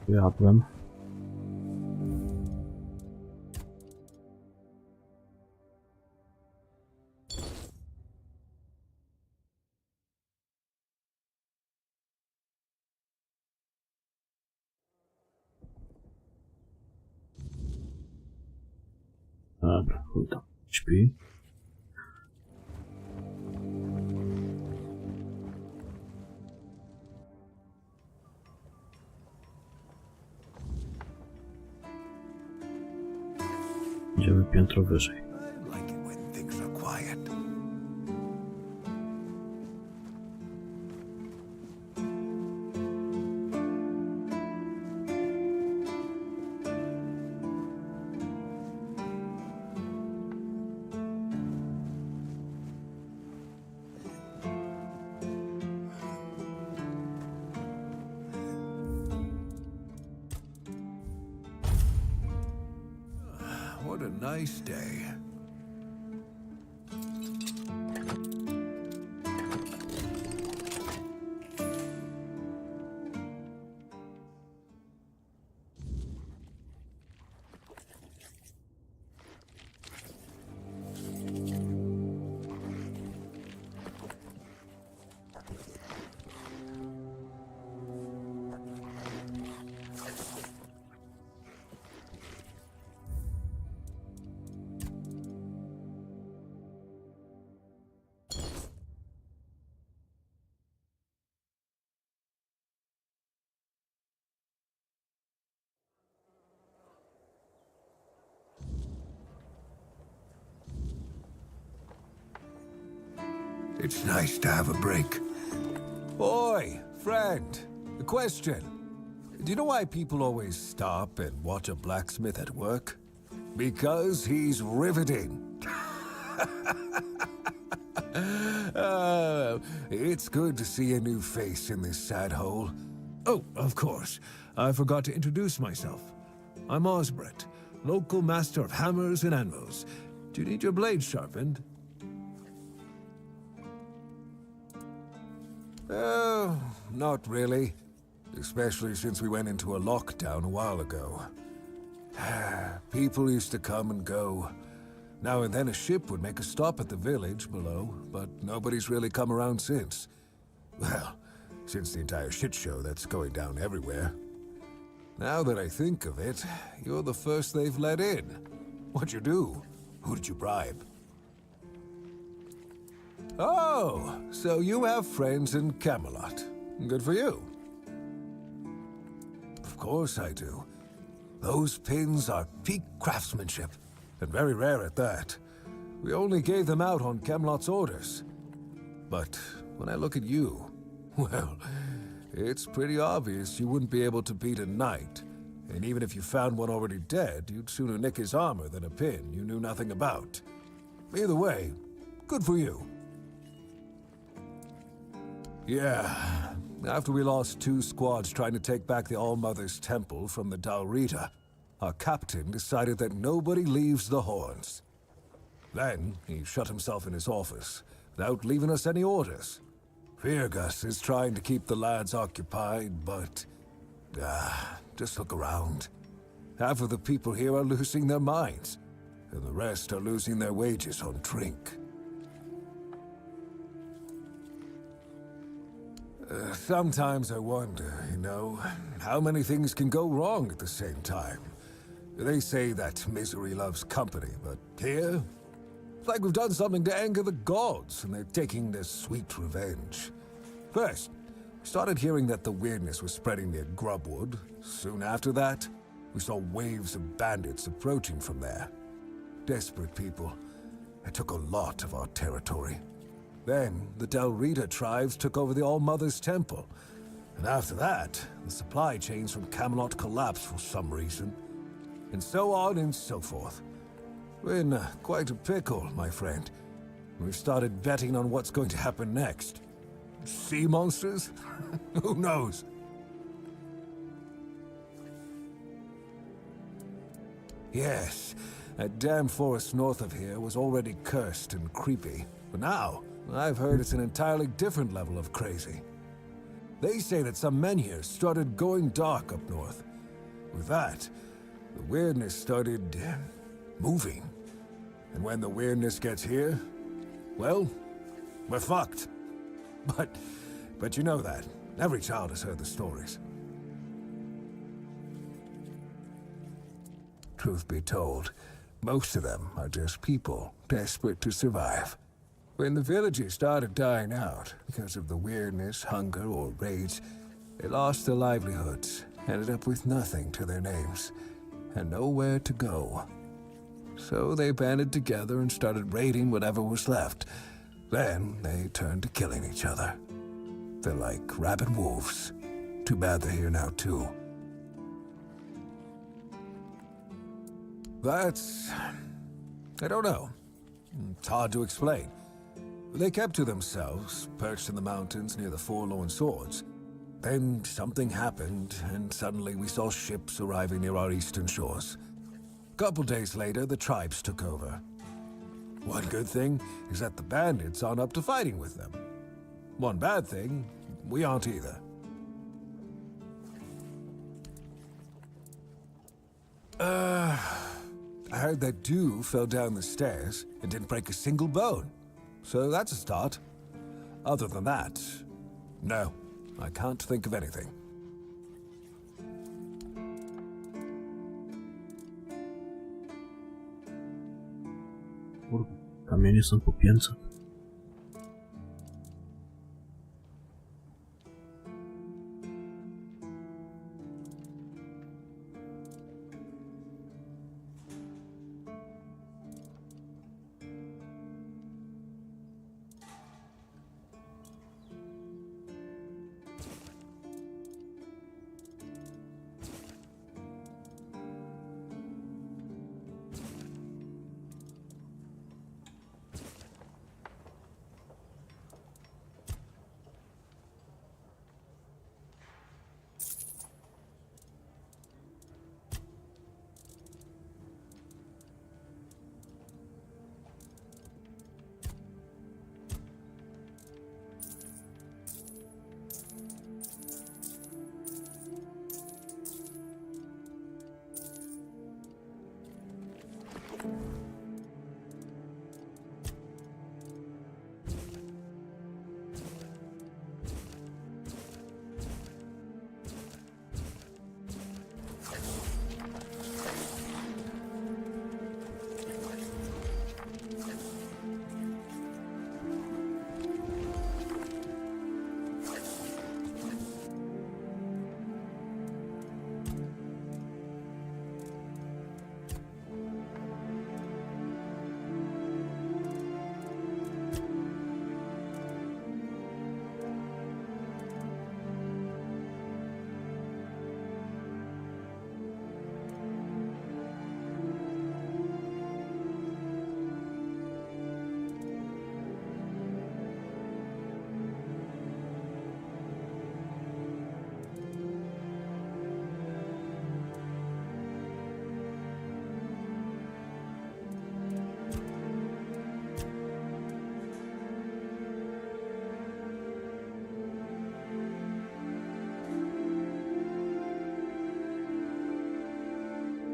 Jadłem. Dobra, chuj tam. Śpi. Idziemy piętro wyżej. I like it when things are quiet. What a nice day. It's nice to have a break. Boy, friend, a question. Do you know why people always stop and watch a blacksmith at work? Because he's riveting. It's good to see a new face in this sad hole. Oh, of course. I forgot to introduce myself. I'm Osbert, local master of hammers and anvils. Do you need your blade sharpened? Oh, not really. Especially since we went into a lockdown a while ago. People used to come and go. Now and then a ship would make a stop at the village below, but nobody's really come around since. Well, since the entire shit show that's going down everywhere. Now that I think of it, you're the first they've let in. What'd you do? Who did you bribe? Oh, so you have friends in Camelot. Good for you. Of course I do. Those pins are peak craftsmanship, and very rare at that. We only gave them out on Camelot's orders. But when I look at you, well, it's pretty obvious you wouldn't be able to beat a knight. And even if you found one already dead, you'd sooner nick his armor than a pin you knew nothing about. Either way, good for you. Yeah, after we lost 2 squads trying to take back the All-Mother's Temple from the Dalrita, our captain decided that nobody leaves the Horns. Then he shut himself in his office, without leaving us any orders. Virgus is trying to keep the lads occupied, but... just look around. Half of the people here are losing their minds, and the rest are losing their wages on drink. Sometimes I wonder, you know, how many things can go wrong at the same time. They say that misery loves company, but here, it's like we've done something to anger the gods, and they're taking their sweet revenge. First, we started hearing that the weirdness was spreading near Grubwood. Soon after that, we saw waves of bandits approaching from there. Desperate people. They took a lot of our territory. Then, the Dalrita tribes took over the All-Mother's Temple, And after that, the supply chains from Camelot collapsed for some reason. And so on and so forth. We're in quite a pickle, my friend. We've started betting on what's going to happen next. Sea monsters? Who knows? Yes, that damn forest north of here was already cursed and creepy. But now, I've heard it's an entirely different level of crazy. They say that some men here started going dark up north. With that, the weirdness started moving. And when the weirdness gets here, well, we're fucked. But you know that. Every child has heard the stories. Truth be told, most of them are just people desperate to survive. When the villagers started dying out because of the weirdness, hunger, or raids, they lost their livelihoods, ended up with nothing to their names, and nowhere to go. So they banded together and started raiding whatever was left. Then they turned to killing each other. They're like rabid wolves. Too bad they're here now, too. That's... I don't know. It's hard to explain. They kept to themselves, perched in the mountains near the Forlorn Swords. Then something happened, and suddenly we saw ships arriving near our eastern shores. A couple days later, the tribes took over. One good thing is that the bandits aren't up to fighting with them. One bad thing, we aren't either. I heard that dew fell down the stairs and didn't break a single bone. So that's a start. Other than that, no, I can't think of anything. Kamienie są po 500.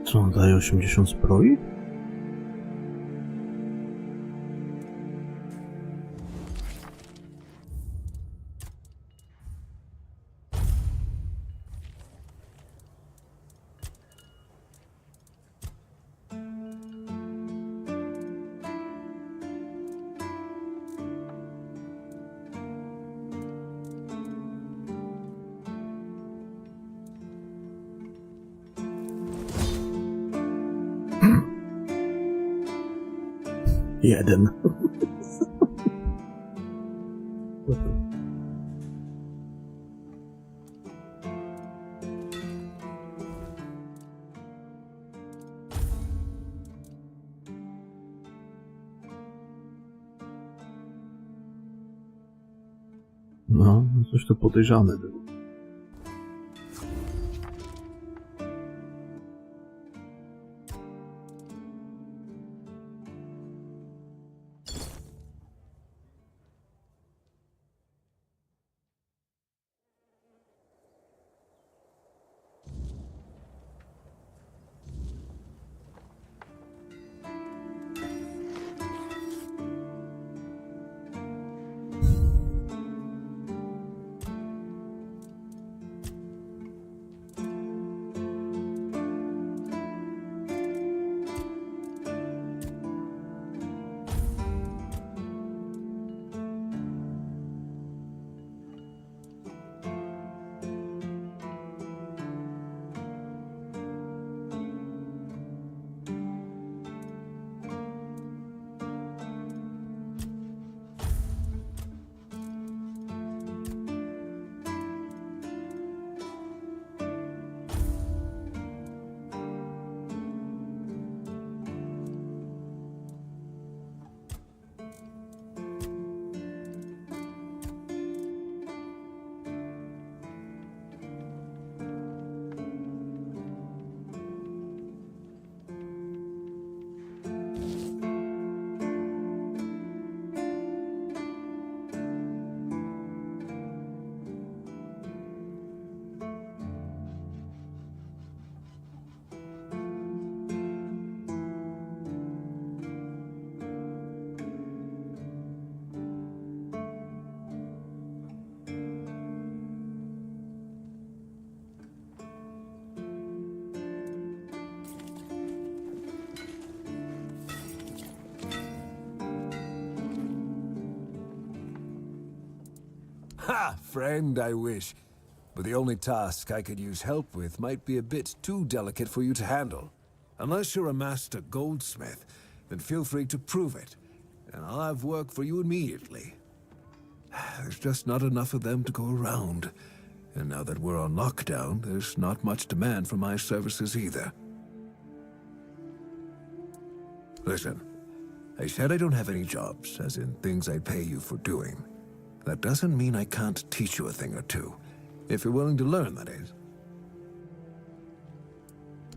Co on daje 80 zbroi? Jeden. No coś to podejrzane było. Ha! Friend, I wish. But the only task I could use help with might be a bit too delicate for you to handle. Unless you're a master goldsmith, then feel free to prove it, and I'll have work for you immediately. There's just not enough of them to go around. And now that we're on lockdown, there's not much demand for my services either. Listen, I said I don't have any jobs, as in things I pay you for doing. That doesn't mean I can't teach you a thing or two. If you're willing to learn, that is.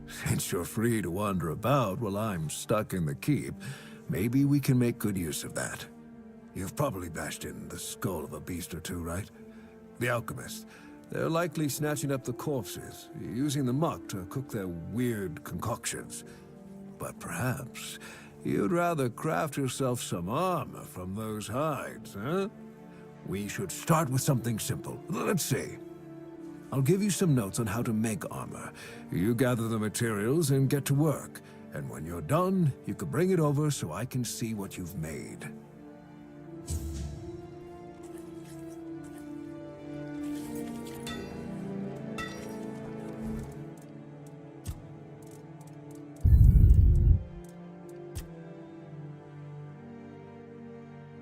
Since you're free to wander about while I'm stuck in the keep, maybe we can make good use of that. You've probably bashed in the skull of a beast or two, right? The alchemists. They're likely snatching up the corpses, using the muck to cook their weird concoctions. But perhaps you'd rather craft yourself some armor from those hides, huh? We should start with something simple. Let's see. I'll give you some notes on how to make armor. You gather the materials and get to work. And when you're done, you can bring it over so I can see what you've made.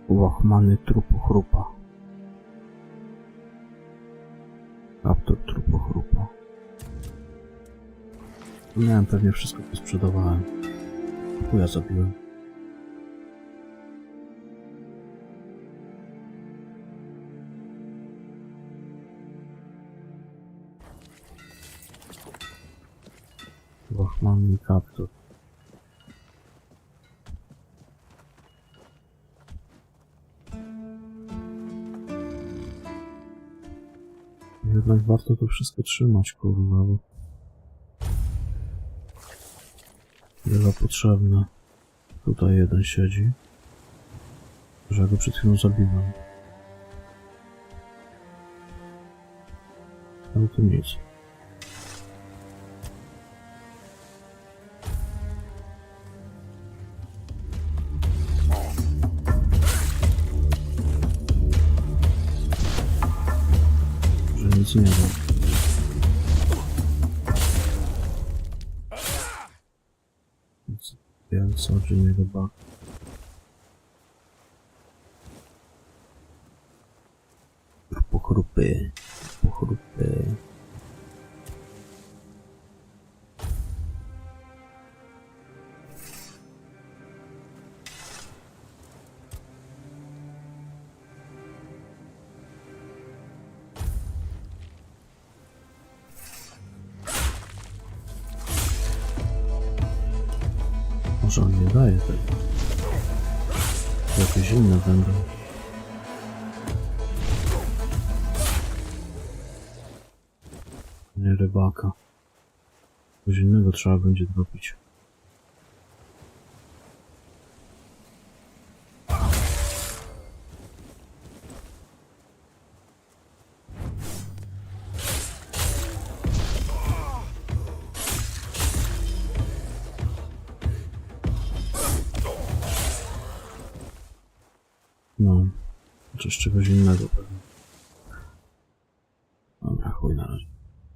Łachmany trupochrupa. Raptor trupochrupa. Nie wiem, pewnie wszystko sprzedawałem. Chuja zabiłem. Łachmany kaptur. Jednak warto to wszystko trzymać, kurwa, bo wiele potrzebne. Tutaj jeden siedzi, że ja go przed chwilą zabiłem. Ale to nic. Nic nie ma. Wielce olbrzymiego baka. Pochrupy. Może on nie daje tego. To jakieś inne będą. Nie rybaka. Coś innego trzeba będzie zrobić. No, coś czegoś innego pewnie. Dobra, chuj na razie.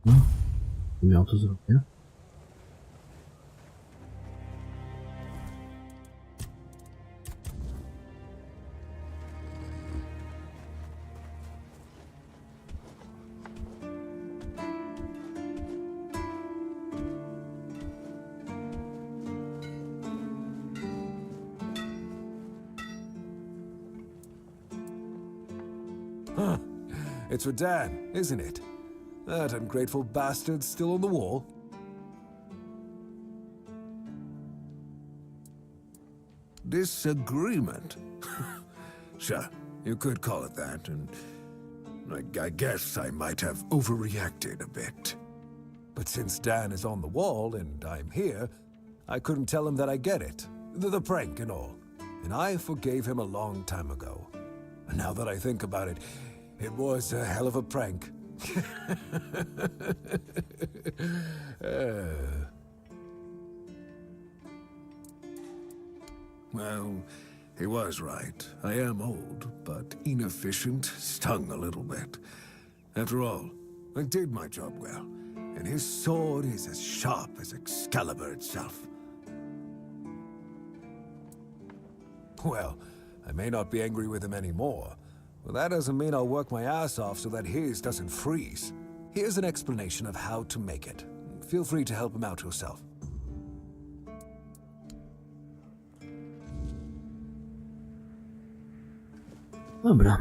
No, miał to zrobię. Huh. It's for Dan, isn't it? That ungrateful bastard's still on the wall. Disagreement? Sure, you could call it that, and I guess I might have overreacted a bit. But since Dan is on the wall and I'm here, I couldn't tell him that I get it. The prank and all. And I forgave him a long time ago. And now that I think about it, it was a hell of a prank. Well, he was right. I am old, but inefficient, stung a little bit. After all, I did my job well, and his sword is as sharp as Excalibur itself. Well, I may not be angry with him anymore, but that doesn't mean I'll work my ass off so that his doesn't freeze. Here's an explanation of how to make it. Feel free to help him out yourself. Dobra.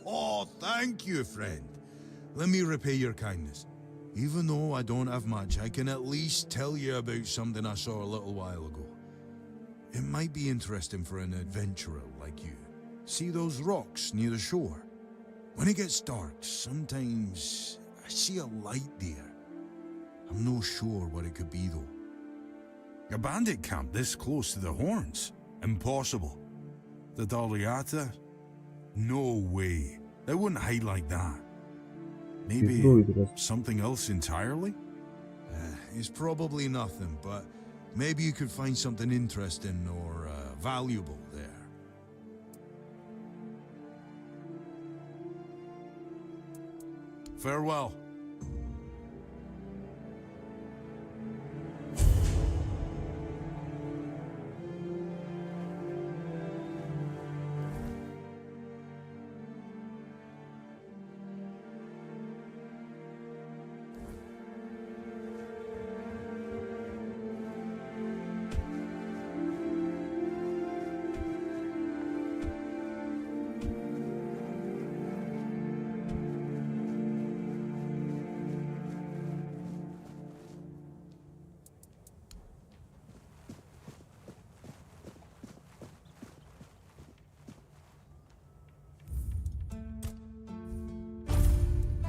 Oh, thank you, friend. Let me repay your kindness. Even though I don't have much, I can at least tell you about something I saw a little while ago. It might be interesting for an adventurer like you. See those rocks near the shore? When it gets dark, sometimes I see a light there. I'm not sure what it could be, though. A bandit camp this close to the Horns? Impossible. The Daliata? No way. They wouldn't hide like that. Maybe something else entirely? It's probably nothing, but maybe you could find something interesting or valuable there. Farewell.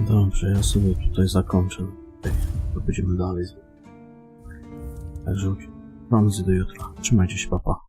Dobrze, ja sobie tutaj zakończę. To będziemy dalej. Także do jutra. Trzymajcie się, papa.